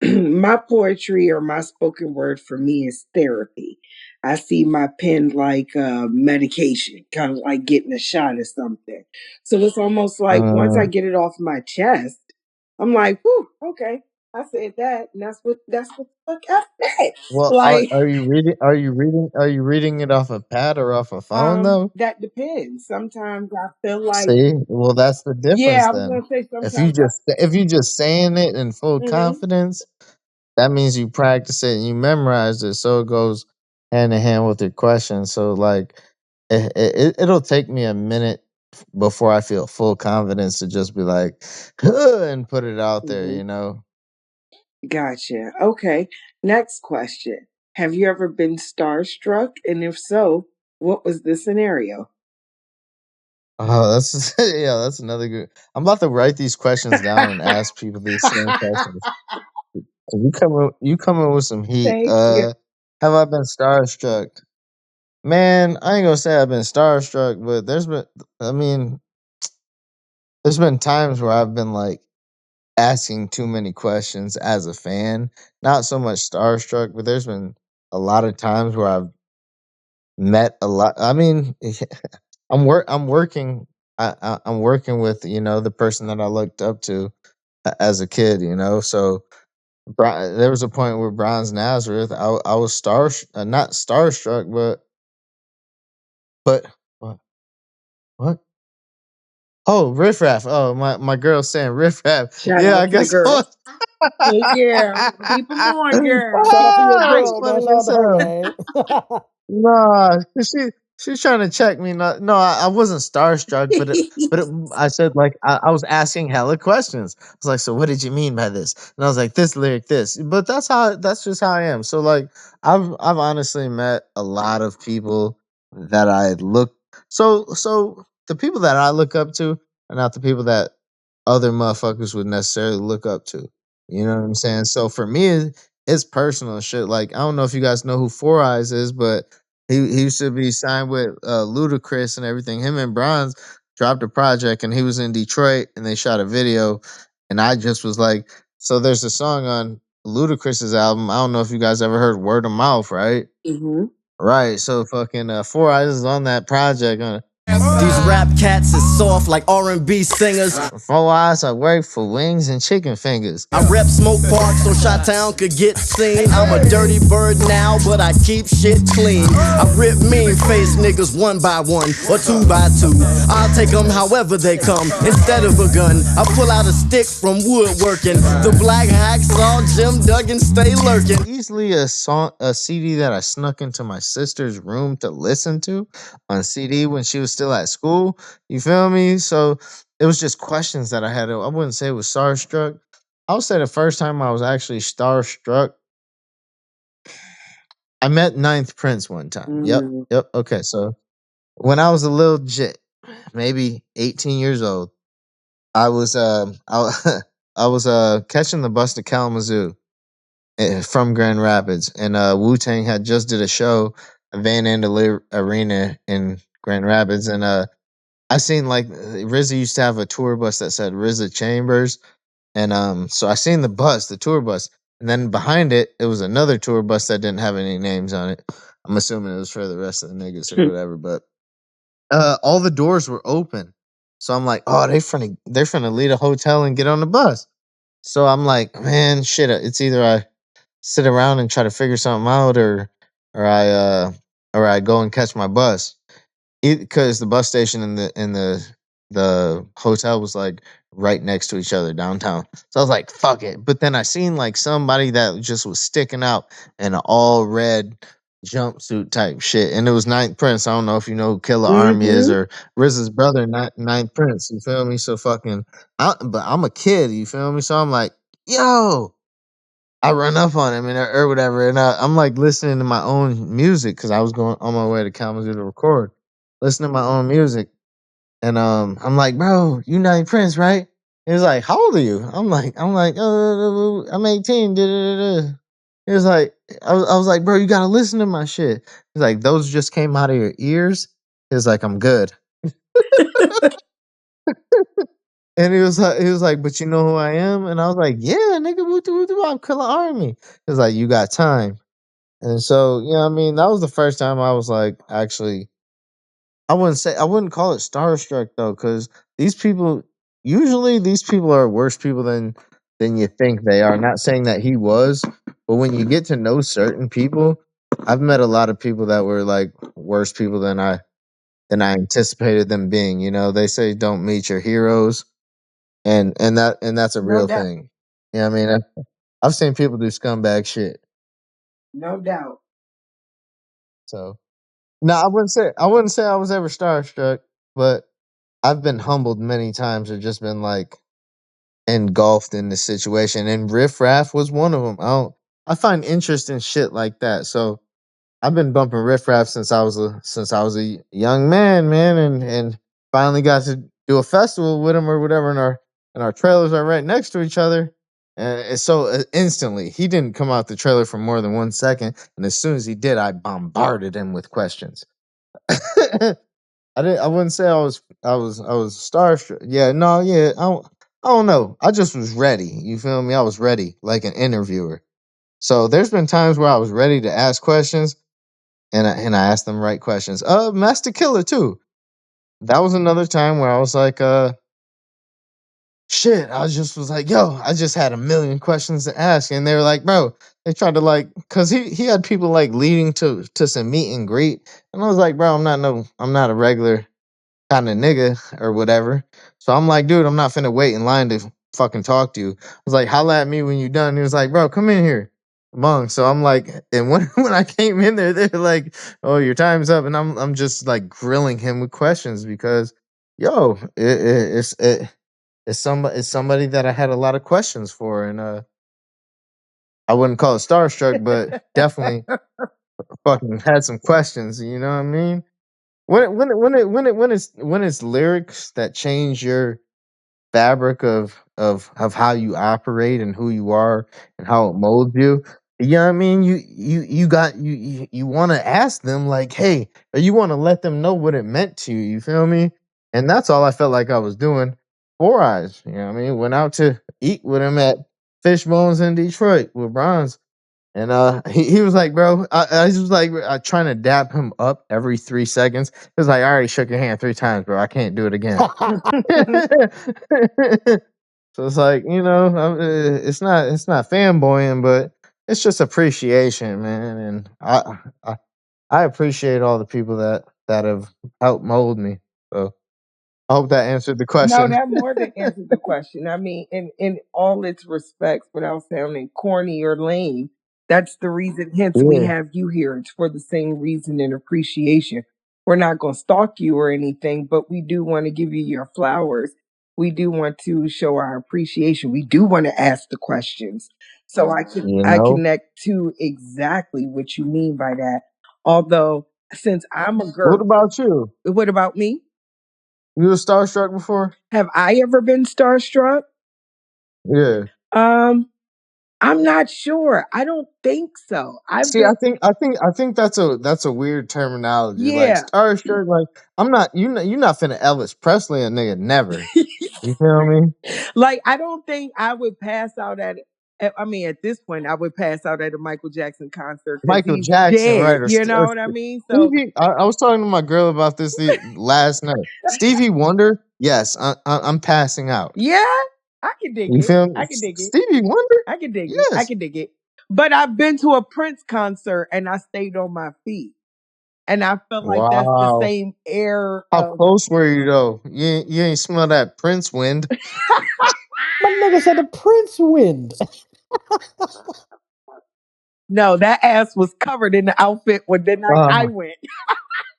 My poetry or my spoken word for me is therapy. I see my pen like medication, kind of like getting a shot or something. So it's almost like once I Uh, get it off my chest, I'm like, whew, okay, I said that, and that's what the fuck I said. well, are Like, are you reading? Are you reading it off a pad or off a phone though? that depends. Sometimes I feel like, See, well, that's the yeah, difference I was then. gonna say If you sometimes I. just if you just saying it in full Mhm. confidence, that means you practice it and you memorize it, so it goes hand in hand with your question. So like, it'll take me a minute before I feel full confidence to just be like, and put it out there. Mhm. Gotcha. Okay. Next question. Have you ever been starstruck? And if so, what was the scenario? Oh, that's yeah, that's another good. I'm about to write these questions down and ask people these same questions. You come in with some heat. Thank you. Have I been starstruck? Man, I ain't gonna say I've been starstruck, but I mean, there's been times where I've been like asking too many questions as a fan. Not so much starstruck, but there's been a lot of times where I've met a lot. I mean, I'm working. I'm working with the person that I looked up to as a kid. So there was a point where Bronze Nazareth, I was not starstruck, but what? What? Oh, Riff Raff. Oh, my girl's saying Riff Raff. Shout Yeah, out I to the guess I girl. was. Hey, girl. Keep them on, girl. Shout out to your That's girl, man. funny Shout out as to her, hell. man. Nah, 'cause she's trying to check me. No, I wasn't starstruck, I said like I was asking hella questions. I was like, so what did you mean by this? And I was like, this lyric, this. But that's just how I am. So like, I've honestly met a lot of people that I look. So the people that I look up to are not the people that other motherfuckers would necessarily look up to. You know what I'm saying? So for me, it's personal shit. Like I don't know if you guys know who Four Eyes is, but he used to be signed with Ludacris and everything. Him and Bronze dropped a project, and he was in Detroit, and they shot a video. And I just was like, so there's a song on Ludacris's album. I don't know if you guys ever heard Word of Mouth, right? Mm-hmm. Right. So fucking Four Eyes is on that project. These rap cats is soft like R&B singers. 4 Eyes, I work for wings and chicken fingers. I rep smoke parks so Chi-Town could get seen. I'm a dirty bird now, but I keep shit clean. I rip mean face niggas one by one or two by two. I'll take them however they come. Instead of a gun, I pull out a stick from woodworking. The black hacksaw Jim Duggan stay lurking. Easily a CD that I snuck into my sister's room to listen to on CD when she was still at school. You feel me? So it was just questions that I had. I wouldn't say it was starstruck. I would say the first time I was actually starstruck, I met Ninth Prince one time. Yep. Mm. Yep. Okay. So when I was a little jit, maybe 18 years old, I was I was catching the bus to Kalamazoo from Grand Rapids, and Wu Tang had just did a show at Van Andel Arena in Grand Rapids, and I seen like RZA used to have a tour bus that said RZA Chambers, and so I seen the tour bus, and then behind it, it was another tour bus that didn't have any names on it. I'm assuming it was for the rest of the niggas or whatever, but all the doors were open, so I'm like, oh, they're finna leave a hotel and get on the bus. So I'm like, man, shit, it's either I sit around and try to figure something out, or I uh or I go and catch my bus, because the bus station and the hotel was like right next to each other downtown. So I was like, fuck it. But then I seen like somebody that just was sticking out in an all red jumpsuit type shit, and it was Ninth Prince. I don't know if you know who Killer Army is, Mm-hmm. or RZA's brother, Ninth Prince. You feel me? So fucking, but I'm a kid. You feel me? So I'm like, yo. I run up on him, and or whatever, and I'm like listening to my own music because I was going on my way to Kalamazoo to record, listening to my own music, and I'm like, bro, you Ninth Prince, right? He was like, how old are you? I'm like, I'm 18. Da, da, da, da. He was like, I was like, bro, you gotta listen to my shit. He's like, those just came out of your ears. He was like, I'm good. And he was like, but you know who I am? And I was like, yeah, nigga, I'm Killer Army. He was like, you got time. And so, you know what I mean? That was the first time I was like, actually, I wouldn't call it starstruck though, because these people, usually these people are worse people than you think they are. Not saying that he was, but when you get to know certain people, I've met a lot of people that were like worse people than I anticipated them being. You know, they say don't meet your heroes, and that's a No real doubt. thing. You know what I mean? I've seen people do scumbag shit. No doubt. So no, I wouldn't say I was ever starstruck, but I've been humbled many times, or just been like engulfed in the situation. And Riff Raff was one of them. I find interest in shit like that. So I've been bumping Riff Raff since I was a young man, and finally got to do a festival with him or whatever. And our trailers are right next to each other. And so instantly, he didn't come out the trailer for more than 1 second. And as soon as he did, I bombarded him with questions. I wouldn't say I was starstruck. Yeah, no, yeah. I don't know. I just was ready. You feel me? I was ready, like an interviewer. So there's been times where I was ready to ask questions, and I asked them right questions. Master Killer too. That was another time where I was like, shit. I just was like, yo, I just had a million questions to ask, and they were like, bro. They tried to like, cause he had people like leading to some meet and greet, and I was like, bro, I'm not a regular kind of nigga or whatever. So I'm like, dude, I'm not finna wait in line to fucking talk to you. I was like, holla at me when you done. He was like, bro, come in here. Bong. So I'm like, and when when I came in there, they're like, "Oh, your time's up," and I'm just like grilling him with questions because, yo, it's somebody that I had a lot of questions for, and I wouldn't call it starstruck, but definitely fucking had some questions. You know what I mean? When it's lyrics that change your fabric of how you operate and who you are and how it molds you. You know what I mean? You want to ask them like, hey, or you want to let them know what it meant to you. You feel me? And that's all I felt like I was doing. Four Eyes. You know what I mean? Went out to eat with him at Fishbones in Detroit with Bronze. And he was like, bro, I was like trying to dap him up every 3 seconds. He was like, I already shook your hand 3 times, bro. I can't do it again. So it's like, it's not fanboying, but it's just appreciation, man. And I appreciate all the people that have helped mold me. So I hope that answered the No, question. that more than answered the question. I mean, in all its respects, without sounding corny or lame, that's the reason. Hence, we Yeah, have you here. It's for the same reason and appreciation. We're not going to stalk you or anything, but we do want to give you your flowers. We do want to show our appreciation. We do want to ask the questions. So you I know. connect to exactly what you mean by that. Although, since I'm a What girl, about you? what about me? You were starstruck before? Have I ever been starstruck? Yeah. Um, I'm not sure. I don't think so. I've See, been, I think that's a weird terminology. Like yeah. starstruck, like I'm not you're not finna Elvis Presley a nigga, never. You feel me? Like, I don't think I would pass out I mean, at this point, I would pass out at a Michael Jackson concert because Michael he's Jackson, dead. right? You know what I mean? So, Stevie. I was talking to my girl about this last night. Stevie Wonder, yes, I'm passing out. yeah, I can dig You it. feel me? I can dig it. Stevie Wonder, I can dig it. I yes. can dig it. But I've been to a Prince concert and I stayed on my feet. And I felt like that's the Wow. same air How of. close were you though? You ain't smell that Prince wind. My nigga said the Prince wind. No, that ass was covered in the outfit when the night I Uh, went.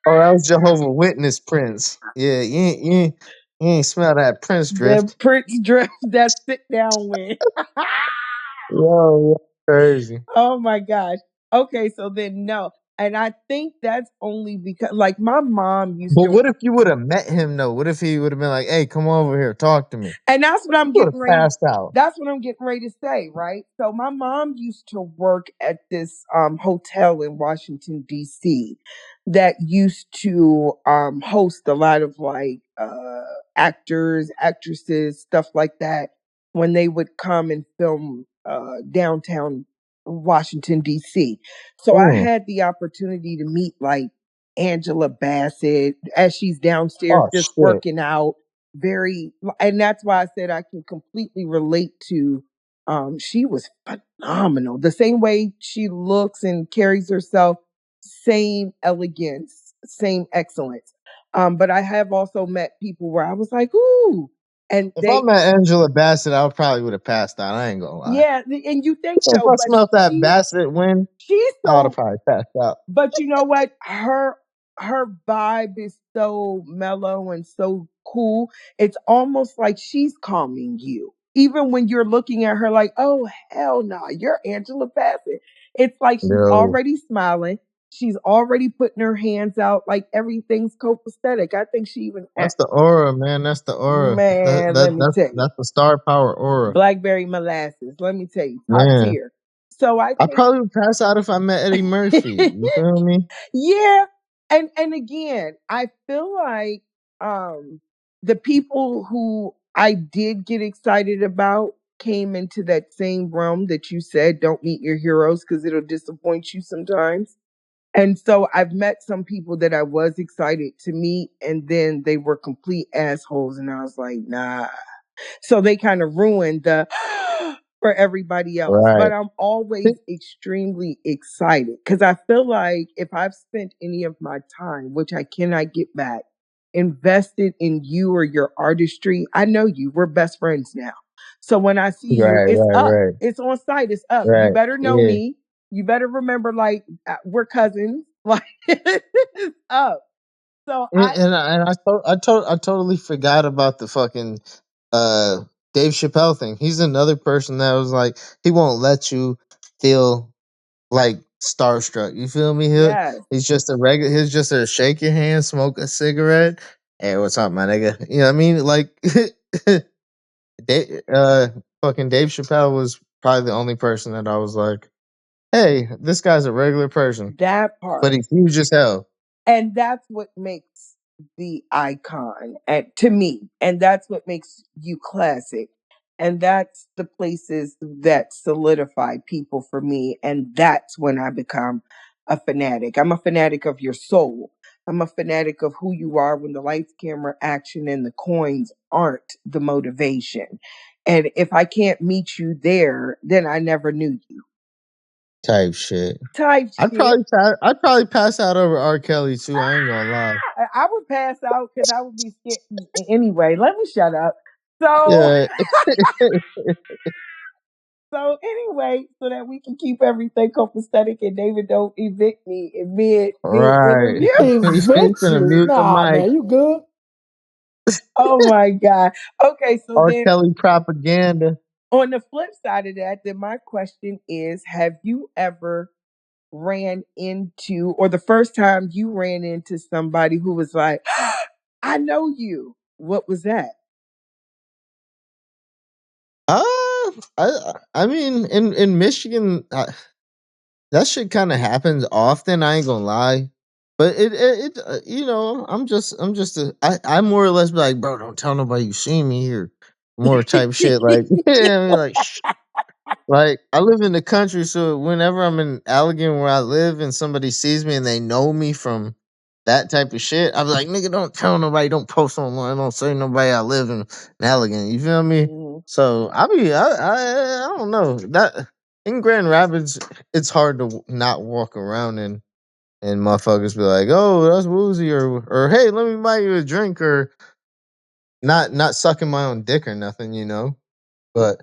oh, that was Jehovah Witness Prince. Yeah, you ain't smell that Prince The drift. Prince dress that sit down went. Yo, crazy. Oh my gosh. Okay, so then no. And I think that's only because, like, my mom used But to, what if you would have met him though? What if he would have been like, "Hey, come over here, talk to me"? and that's what You I'm would getting have ready. passed out. That's what I'm getting ready to say, right? So my mom used to work at this hotel in Washington D.C. that used to host a lot of like actors, actresses, stuff like that when they would come and film downtown Washington D.C. So I Mm. had the opportunity to meet like Angela Bassett as she's downstairs Oh just shit. working out, very, and that's why I said I can completely relate to. She was phenomenal. The same way she looks and carries herself, same elegance, same excellence. But I have also met people where I was like, ooh, and If I they, met Angela Bassett, I probably would have passed out. I ain't gonna lie. yeah, and you think If so, I but smelled that she, Bassett wind, she's I would have so. probably passed out. But you know what? Her vibe is so mellow and so cool. It's almost like she's calming you. Even when you're looking at her like, oh hell no, you're Angela Bassett. It's like she's Yo, already smiling. She's already putting her hands out like everything's copacetic. I think she even that's the aura, man. That's the aura. man, let me tell you. That's the star power aura, Blackberry molasses, let me tell you, top man. tier. So I I think probably would pass out if I met Eddie Murphy. You feel me? yeah. And again, I feel like the people who I did get excited about came into that same realm that you said, don't meet your heroes because it'll disappoint you sometimes. And so I've met some people that I was excited to meet, and then they were complete assholes, and I was like, nah. So they kind of ruined the for everybody else. Right. But I'm always extremely excited because I feel like if I've spent any of my time, which I cannot get back, invested in you or your artistry, I know you. We're best friends now. So when I see you, Right. it's Right. up. Right. It's on site. It's up. You Right. better know Yeah. me. You better remember, like, we're cousins. Like, it's up. So I totally forgot about the fucking uh Dave Chappelle thing. He's another person that was like he won't let you feel like starstruck. You feel me? yes, He's just a regular. He's just a shake your hand, smoke a cigarette. Hey, what's up, my nigga? You know what I mean? Like, fucking Dave Chappelle was probably the only person that I was like, hey, this guy's a regular person, that but part. he's huge as hell. And that's what makes the icon to me. And that's what makes you classic. And that's the places that solidify people for me. And that's when I become a fanatic. I'm a fanatic of your soul. I'm a fanatic of who you are when the lights, camera, action, and the coins aren't the motivation. And if I can't meet you there, then I never knew you. Type shit. Type shit. I'd probably pass out over R. Kelly too. I ain't gonna lie. I would pass out because I would be scared. Anyway, let me shut up. So, Yeah, so anyway, so that we can keep everything copacetic and David don't evict me in mid right. interview. He's Evict gonna you? mute the Nah, mic. man, you good? Oh my God. Okay, so R. then Kelly propaganda. on the flip side of that, then my question is, have you ever ran into, or the first time you ran into somebody who was like, I know you? What was that? Uh, I mean, in Michigan, that shit kind of happens often. I ain't gonna lie, but you know, I'm more or less be like, bro, don't tell nobody you see me here. More type shit, like yeah, I mean, like shh. Like I live in the country, so whenever I'm in Allegan where I live and somebody sees me and they know me from that type of shit, I'm like, nigga, don't tell nobody, don't post online, don't say nobody I live in Allegan. You feel me? Mhm. So I don't know that in Grand Rapids, it's hard to not walk around and motherfuckers be like, oh, that's Woozy or hey, let me buy you a drink or not sucking my own dick or nothing, you know. But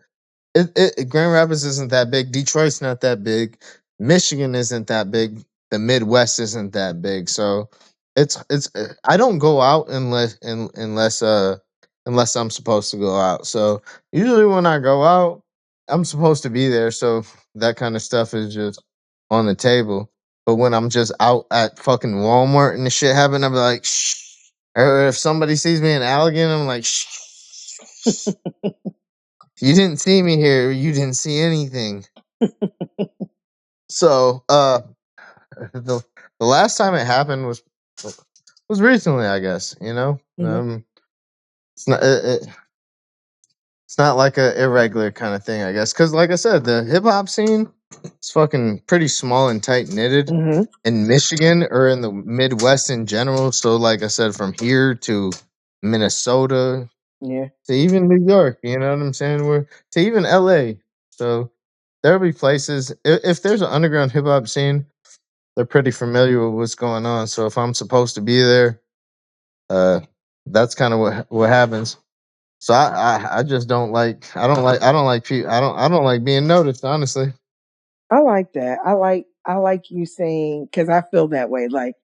Grand Rapids isn't that big. Detroit's not that big. Michigan isn't that big. The Midwest isn't that big. So I don't go out unless I'm supposed to go out. So usually when I go out, I'm supposed to be there. So that kind of stuff is just on the table. But when I'm just out at fucking Walmart and the shit happen, I'm like, shh. Or if somebody sees me in Allegan, I'm like, shh. You didn't see me here. You didn't see anything. So, the the last time it happened was recently, I guess. You know, Mhm. it's not it's not like a irregular kind of thing, I guess. Because, like I said, the hip hop scene is fucking pretty small and tight knitted Mhm. in Michigan or in the Midwest in general. So, like I said, from here to Minnesota Yeah. to even New York, you know what I'm saying? We're to even LA. So there'll be places if there's an underground hip hop scene, they're pretty familiar with what's going on. So if I'm supposed to be there, uh, that's kind of what happens. So I just don't like people I don't like being noticed, honestly. I like that. I like you saying, because I feel that way. Like,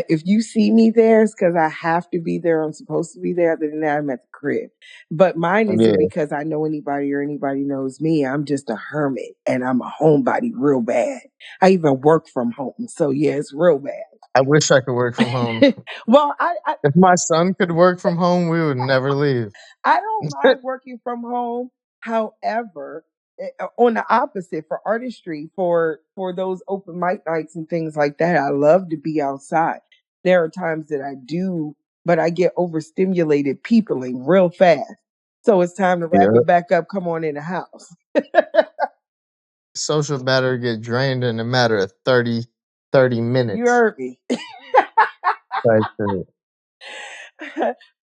if you see me there, it's because I have to be there. I'm supposed to be there. Other than that, I'm at the crib. But mine isn't Yeah, because I know anybody or anybody knows me. I'm just a hermit and I'm a homebody real bad. I even work from home. So yeah, it's real I wish I could work from home. bad. Well, I If my son could work from home, we would never leave. I don't mind working from home. However, on the opposite, for artistry, for those open mic nights and things like that, I love to be outside. There are times that I do, but I get overstimulated peopling real fast. So it's time to wrap Yeah, it back up. Come on in the house. social battery get drained in a matter of 30 You minutes. heard me. Like, uh,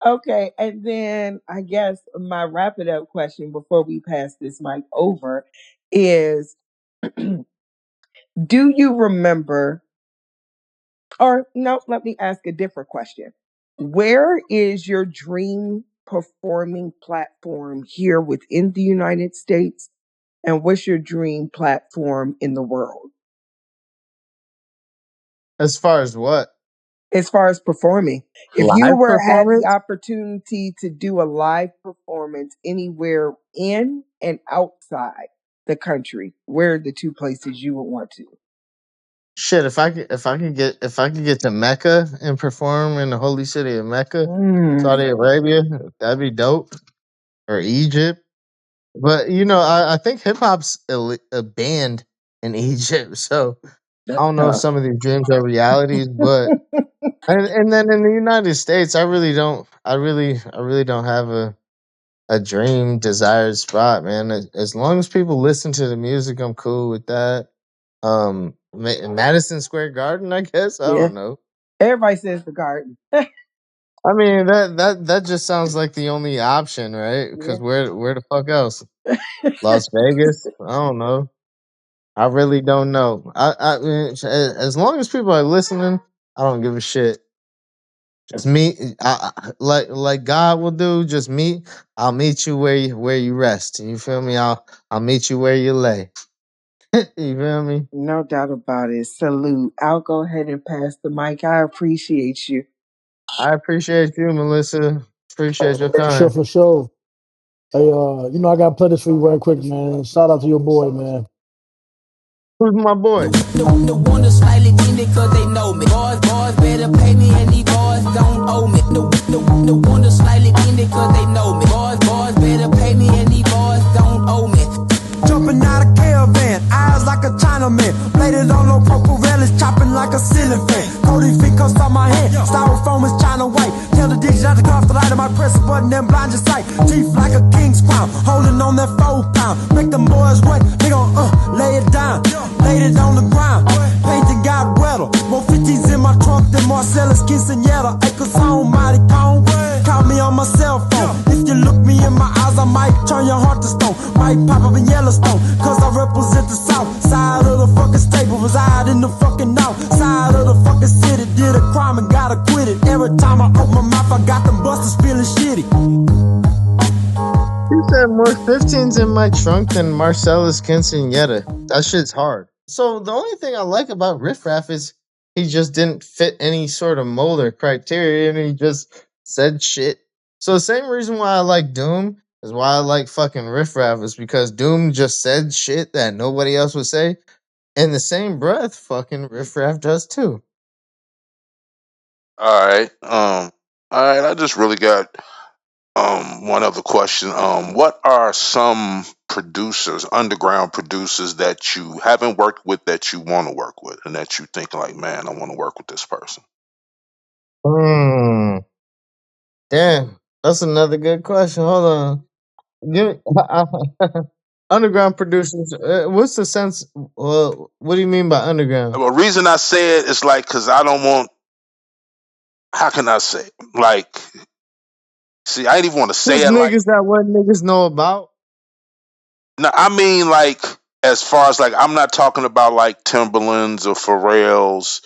Okay, and then I guess my wrap it up question before we pass this mic over is do you remember, or no, let me ask a different question. Where is your dream performing platform here within the United States? And what's your dream platform in the world? As far as what? As far as performing, if you Live had the performance? opportunity to do a live performance anywhere in and outside the country, where are the two places you would want to? Shit, if I could get to Mecca and perform in the holy city of Mecca, Saudi Mm, Arabia, that'd be dope. Or Egypt. But I think hip hop's a banned in Egypt, so I that's don't know if tough. some of these dreams are realities. But and then in the United States, I really don't have a dream desired spot, man. As long as people listen to the music, I'm cool with that. Madison Square Garden, I guess. I Yeah, don't know. everybody says the garden. I mean that just sounds like the only option, right? Yeah. Because where the fuck else? Las Vegas? I don't know. I really don't know. As long as people are listening, I don't give a shit. Just meet, like God will do. Just meet. I'll meet you where you rest. You feel me? I'll meet you where you lay. You feel me? No doubt about it. Salute. I'll go ahead and pass the mic. I appreciate you. I appreciate you, Malysa. Appreciate your For sure, time. for sure. Hey, I gotta play this for you right quick, man. Shout out to your boy, man. Who's my boy? The wonder slightly tinted cause they know me. Boys better pay me and these boys don't owe me. The wonder slightly tinted cause they know me. Boys better pay me and these boys don't owe me. Jumping out of caravan, eyes like a Chinaman. Bladed on no purple relish, chopping like a ceiling fan. Cody feet cuffs on my hand, styrofoam is China white. Tell the DJ not to cut off the light, I might press a button and blind your sight. Teeth like a king's crown, holding on that 4 pound. Make them boys wet, they gon' lay it down. Laid it on the ground, painting got wetter. More 50s in my trunk than Marcellus Quinceañera. Acres on mighty cone, call me on my cell phone. If you look me in my eyes, I might turn your heart to stone. Might pop up in Yellowstone, cause I represent the south side of the fucking state, but reside in the fucking north side of the fucking city. Did a crime and got acquitted. Every time I open my mouth, I got them busters feeling shitty. You said more 15s in my trunk than Marcellus Quinceañera. That shit's hard. So the only thing I like about Riff Raff is he just didn't fit any sort of mold or criteria, and he just said shit. So the same reason why I like Doom is why I like fucking Riff Raff is because Doom just said shit that nobody else would say. In the same breath, fucking Riff Raff does too. All right. All right. I just really got one other question. What are some producers, underground producers that you haven't worked with that you want to work with, and that you think like, man, I want to work with this person? Hmm. Damn, that's another good question. Hold on. Give underground producers. What's the sense? What do you mean by underground? The reason I say it is like because I don't want. How can I say it? Like? See, I didn't even want to say Just it like. niggas that what niggas know about. No, I mean like as far as like I'm not talking about like Timberlands or Pharrell's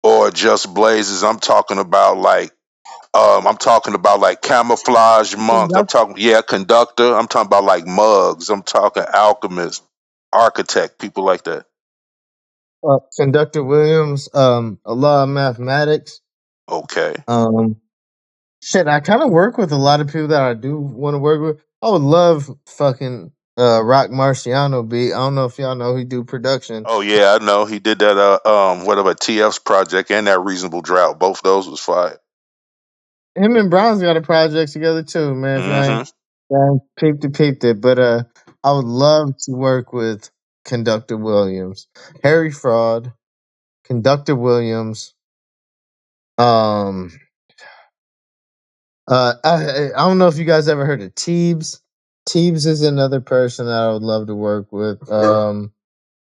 or Just Blazes. I'm talking about like Camouflage Monk. I'm talking Conductor. I'm talking about like Muggs. I'm talking Alchemist, Architect, people like that. Conductor Williams. A lot of mathematics. Okay. Shit. I kind of work with a lot of people that I do want to work with. I would love fucking Roc Marciano beat. I don't know if y'all know he do production. Oh yeah, I know. He did that whatever TF's project and that Reasonable Drought. Both those was fire. Him and Bronze got a project together too, man. If Mm-hmm. I ain't peeped it. But I would love to work with Conductor Williams, Harry Fraud, Conductor Williams. Um, I don't know if you guys ever heard of Teebs. Teebs is another person that I would love to work with.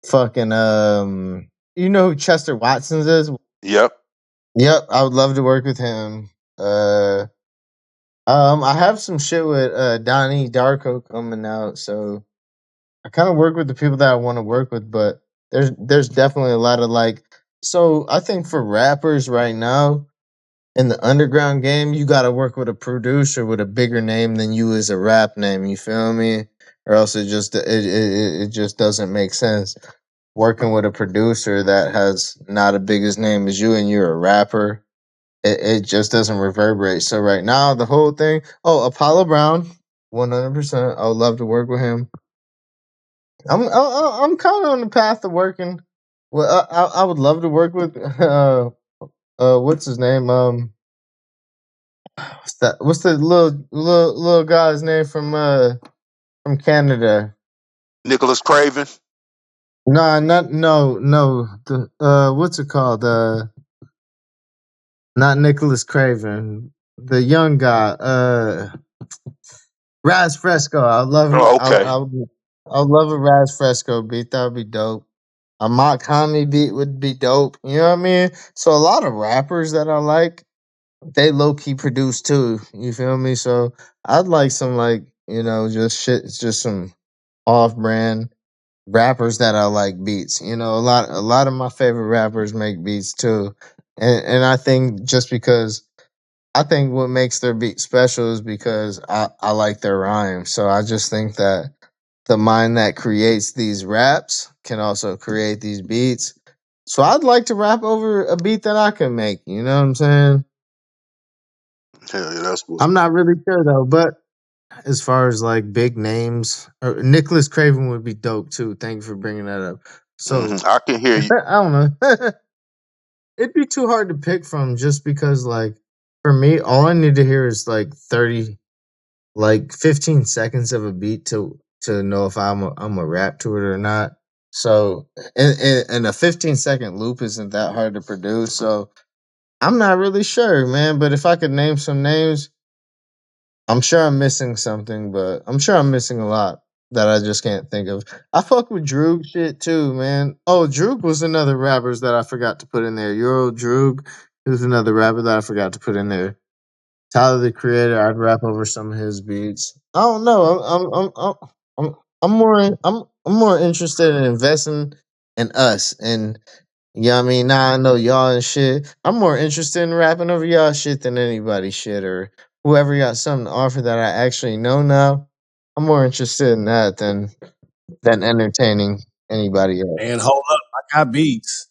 Fucking you know who Chester Watsons is? Yep. Yep, I would love to work with him. I have some shit with Donnie Darko coming out, so I kind of work with the people that I want to work with, but there's definitely a lot of like. So I think for rappers right now in the underground game, you got to work with a producer with a bigger name than you as a rap name. You feel me? Or else it just doesn't make sense. working with a producer that has not a big as name as you and you're a rapper, it just doesn't reverberate. So right now, the whole thing. Oh, Apollo Brown, 100%. I would love to work with him. I'm kind of on the path of working. Well, I would love to work with what's his name? What's the little guy's name from Canada? Nicholas Craven. Nah, no. What's it called? Not Nicholas Craven. The young guy. Raz Fresco. I love him. Oh, okay. I love a Raz Fresco beat. That would be dope. A Mock Homie beat would be dope. You know what I mean? So a lot of rappers that I like, they low key produce too. You feel me? So I'd like some like just shit, just some off brand rappers that I like beats. A lot of my favorite rappers make beats too, and I think just because I think what makes their beat special is because I like their rhymes. So I just think that the mind that creates these raps can also create these beats. So I'd like to rap over a beat that I can make. You know what I'm saying? Hell yeah, that's what. I'm not really sure though, but as far as like big names, Nicholas Craven would be dope too. Thank you for bringing that up. So I can hear you. I don't know. It'd be too hard to pick from just because like for me, all I need to hear is like 30, like 15 seconds of a beat to know if I'm a rap to it or not. So and a 15-second loop isn't that hard to produce. So I'm not really sure, man. But if I could name some names, I'm sure I'm missing something, but I'm sure I'm missing a lot that I just can't think of. I fuck with Droog shit too, man. Oh, Droog was another rappers that I forgot to put in there. Euro Droog is another rapper that I forgot to put in there. Tyler the Creator, I'd rap over some of his beats. I don't know. I'm more I'm more interested in investing in us and what I mean? Now I know y'all and shit. I'm more interested in rapping over y'all shit than anybody shit or whoever got something to offer that I actually know now. I'm more interested in that than entertaining anybody else. And hold up, I got beats.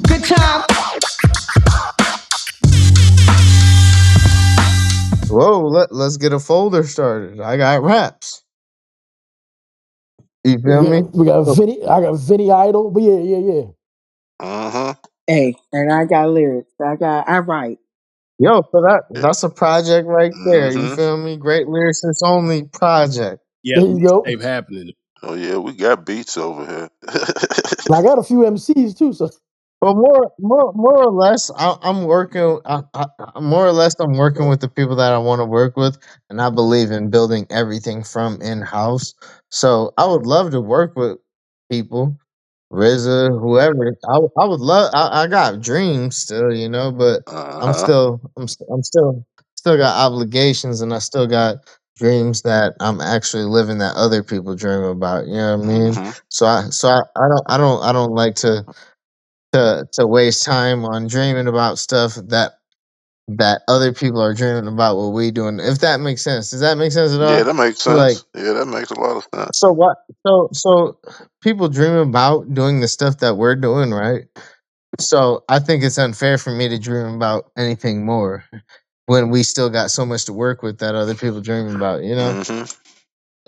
Good time. Whoa, let's get a folder started. I got raps. You feel me? We got So, Vinny. I got Vinny Idol. But yeah. Hey, and I got lyrics. I write. yo, so Yeah. that's a project right there. You Mm-hmm. feel me? Great Lyricist Only project. Yeah, There you go. mixtape happening. Oh yeah, we got beats over here. And I got a few MCs too. So But more or less, I'm working. More or less, I'm working with the people that I want to work with, and I believe in building everything from in house. So I would love to work with people, RZA, whoever. I would love. I got dreams still, but Uh-huh. I'm still got obligations, and I still got dreams that I'm actually living that other people dream about. You know what I mean? Mm-hmm. I don't like to waste time on dreaming about stuff that other people are dreaming about what we doing. If that makes sense, does that make sense at Yeah, all? that makes So like, sense. Yeah, that makes a lot of sense. so what? So people dream about doing the stuff that we're doing, right? So I think it's unfair for me to dream about anything more when we still got so much to work with that other people dreaming about. Mm-hmm.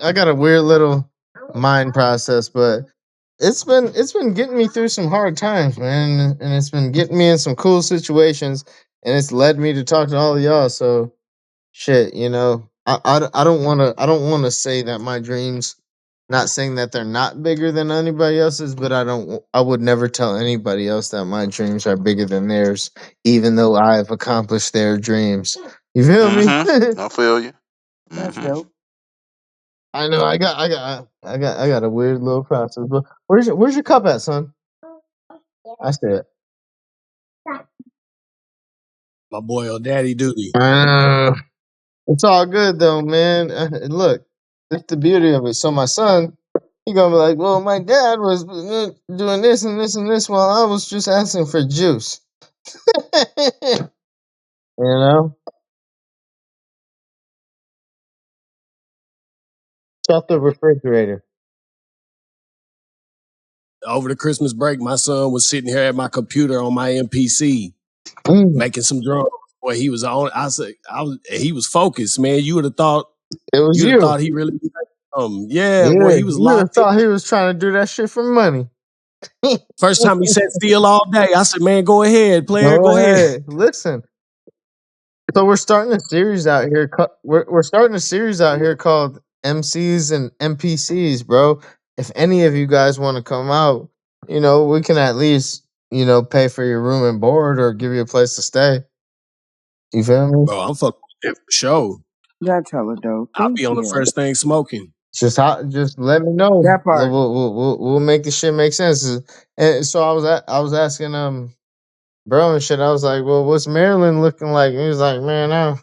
I got a weird little mind process, but it's been getting me through some hard times, man, and it's been getting me in some cool situations, and it's led me to talk to all of y'all. So shit, I don't want to say that my dreams. Not saying that they're not bigger than anybody else's, but I would never tell anybody else that my dreams are bigger than theirs, even though I've accomplished their dreams. You feel me? Mm-hmm. I feel you. That's Mm-hmm. dope. I know I got a weird little process, but where's your cup at, son? I said, My boy old daddy duty. it's all good though, man. Look, that's the beauty of it. So my son, he gonna be like, well, my dad was doing this and this and this while I was just asking for juice. you know, shut the refrigerator. over the Christmas break, my son was sitting here at my computer on my MPC making some drums. Boy, he was on. He was focused, man. You would have thought it was you'd have you. thought he really. Yeah, boy, Yeah, he was you would have locked in. thought he was trying to do that shit for money. First time he sat still all day, I said, "Man, go ahead, player, Go go ahead." ahead, listen. So we're starting a series out here. We're starting a series out here called MCs and NPCs, bro. If any of you guys want to come out, we can at least pay for your room and board or give you a place to stay. You feel me? Bro, I'm fucking with it for sure. That's hella dope. I'll Thank be on the you. first thing smoking. Just let me know. That part. We'll make the shit make sense. And so I was asking bro and shit. I was like, well, what's Maryland looking like? And he was like, man,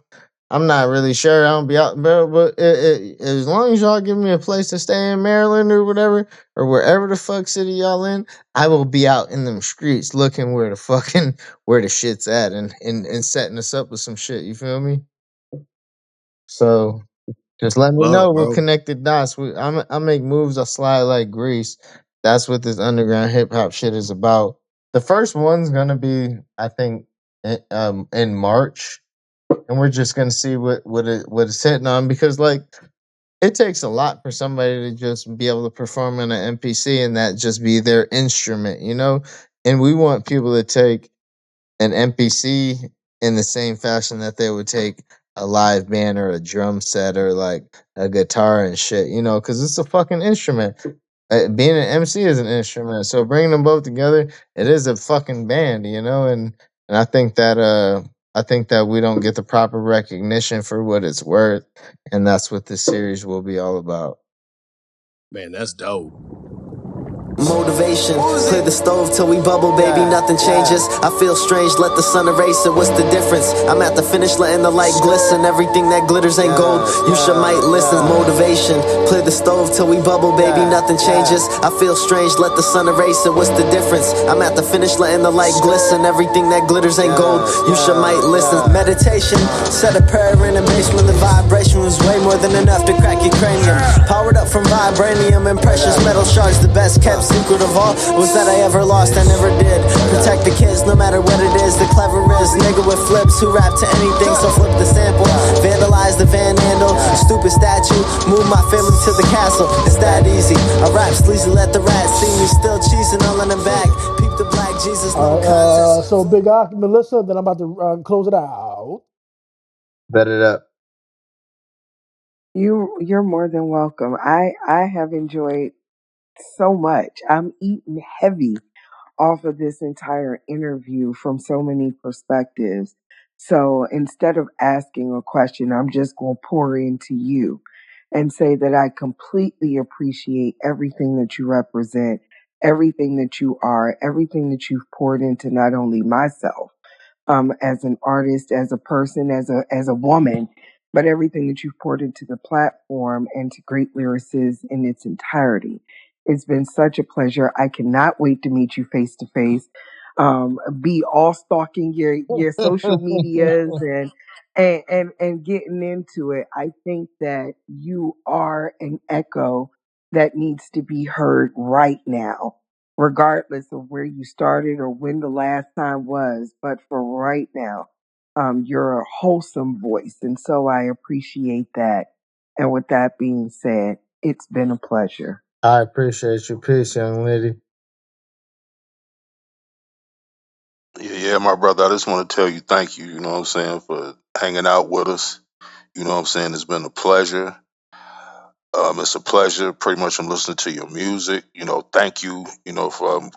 I'm not really sure. I don't be out, bro. But as long as y'all give me a place to stay in Maryland or whatever, or wherever the fuck city y'all in, I will be out in them streets looking where the shit's at and setting us up with some shit. You feel me? So just let me Love, know. We'll bro. connect the dots. I make moves. I slide like grease. That's what this underground hip hop shit is about. The first one's gonna be, I think, in March, and we're just gonna see what it's hitting on because like it takes a lot for somebody to just be able to perform in an MPC and that just be their instrument. And we want people to take an NPC in the same fashion that they would take a live band or a drum set or like a guitar and shit, because it's a fucking instrument. Being an MC is an instrument, so bringing them both together, it is a fucking band, and I think that we don't get the proper recognition for what it's worth, and that's what this series will be all about. Man, that's dope. Motivation, clear the stove till we bubble, baby, nothing changes. I feel strange, let the sun erase it, what's the difference? I'm at the finish, letting the light glisten. Everything that glitters ain't gold, you should might listen. Motivation, clear the stove till we bubble, baby, nothing changes. I feel strange, let the sun erase it, what's the difference? I'm at the finish, letting the light glisten. Everything that glitters ain't gold, you should might listen. Meditation, said a prayer in a basement, the vibration was way more than enough to crack your cranium. Powered up from vibranium and precious metal shards, the best kept secret of all was that I ever lost, I never did. Protect the kids no matter what it is. The cleverest nigga with flips who rap to anything, so flip the sample. Vandalize the Van Handle, stupid statue. Move my family to the castle, it's that easy. I rap sleazy, let the rats see me. Still cheesing all in the back. Peep the black Jesus, no contest. So Big Ock, Malysa, then I'm about to close it out. Bet it up. You're more than welcome. I have enjoyed so much. I'm eating heavy off of this entire interview from so many perspectives. So instead of asking a question, I'm just going to pour into you and say that I completely appreciate everything that you represent, everything that you are, everything that you've poured into not only myself, as an artist, as a person, as a woman, but everything that you've poured into the platform and to Great Lyricists in its entirety. It's been such a pleasure. I cannot wait to meet you face to face. Be all stalking your social medias and getting into it. I think that you are an echo that needs to be heard right now, regardless of where you started or when the last time was. But for right now, you're a wholesome voice. And so I appreciate that. And with that being said, it's been a pleasure. I appreciate you. Peace, young lady. Yeah, my brother, I just want to tell you thank you, you know what I'm saying, for hanging out with us. You know what I'm saying? It's been a pleasure. It's a pleasure. Pretty much I'm listening to your music. Thank you, for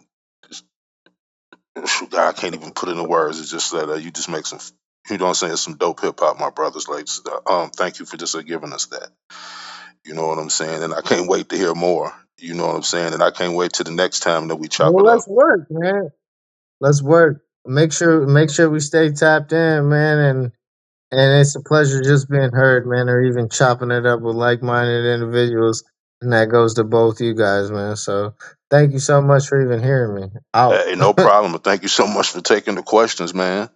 shoot, God, I can't even put it into words. It's just that you just make some, you know what I'm saying, some dope hip hop, my brothers. Like, thank you for just giving us that. You know what I'm saying? And I can't wait to hear more. You know what I'm saying? And I can't wait till the next time that we chop Well, it up. let's work, man. Let's work. Make sure we stay tapped in, man, and it's a pleasure just being heard, man, or even chopping it up with like-minded individuals, and that goes to both you guys, man. So thank you so much for even hearing me out. Hey, no problem. But thank you so much for taking the questions, man.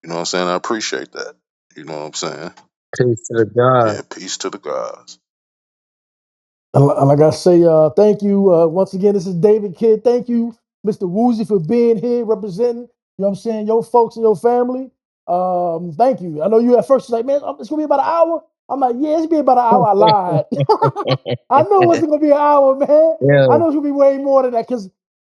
You know what I'm saying? I appreciate that. You know what I'm saying? Peace to the God. Yeah, peace to the gods. Like I say, thank you once again. This is David Kidd. Thank you, Mr. Wuzee, for being here representing. You know what I'm saying? Your folks and your family. Thank you. I know you at first was like, man, it's gonna be about an hour. I'm like, yeah, it's gonna be about an hour. I lied. I know it wasn't gonna be an hour, man. Yeah. I know it's gonna be way more than that because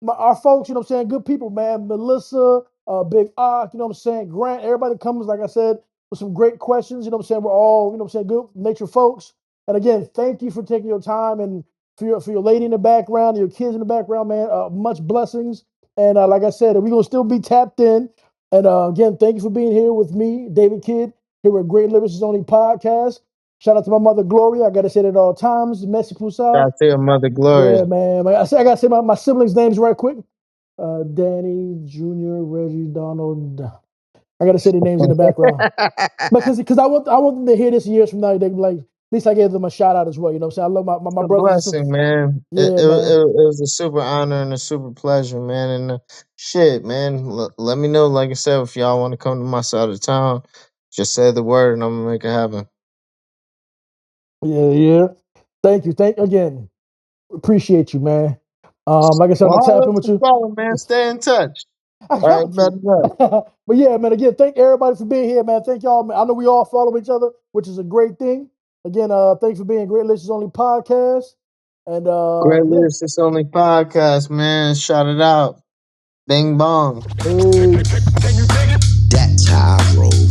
our folks, you know what I'm saying, good people, man. Malysa, Big Ock, you know what I'm saying, Grant, everybody comes, like I said, with some great questions. You know what I'm saying? We're all, you know what I'm saying, good nature folks. And again, thank you for taking your time and for your lady in the background, your kids in the background, man. Much blessings. And like I said, we're gonna still be tapped in. And again, thank you for being here with me, David Kidd, here at Great Lyricist Only podcast. Shout out to my mother Gloria. I gotta say that at all times. Merci pour ça. Shout out to your mother Gloria. Yeah, man. I gotta say my siblings' names right quick. Danny, Junior, Reggie, Donald. I gotta say their names in the background because I want them to hear this years from now. They be like, at least I gave them a shout out as well. You know what I'm saying? I love my A brothers and sisters. blessing, man. Yeah, It man. was a super honor and a super pleasure, man. And shit, man. Let me know, like I said, if y'all want to come to my side of town, just say the word and I'm gonna make it happen. Yeah. Thank you. Thank again. Appreciate you, man. Like I said, I'm Well, gonna tap in that's with the you. problem, man. Stay in touch. I All right, got you. better. But yeah, man, again, thank everybody for being here, man. Thank y'all, man. I know we all follow each other, which is a great thing. Again, thanks for being Great Lyricist Only podcast. And Great yeah, Lyricist Only podcast, man. Shout it out. Bing bong. peace. That's how I roll.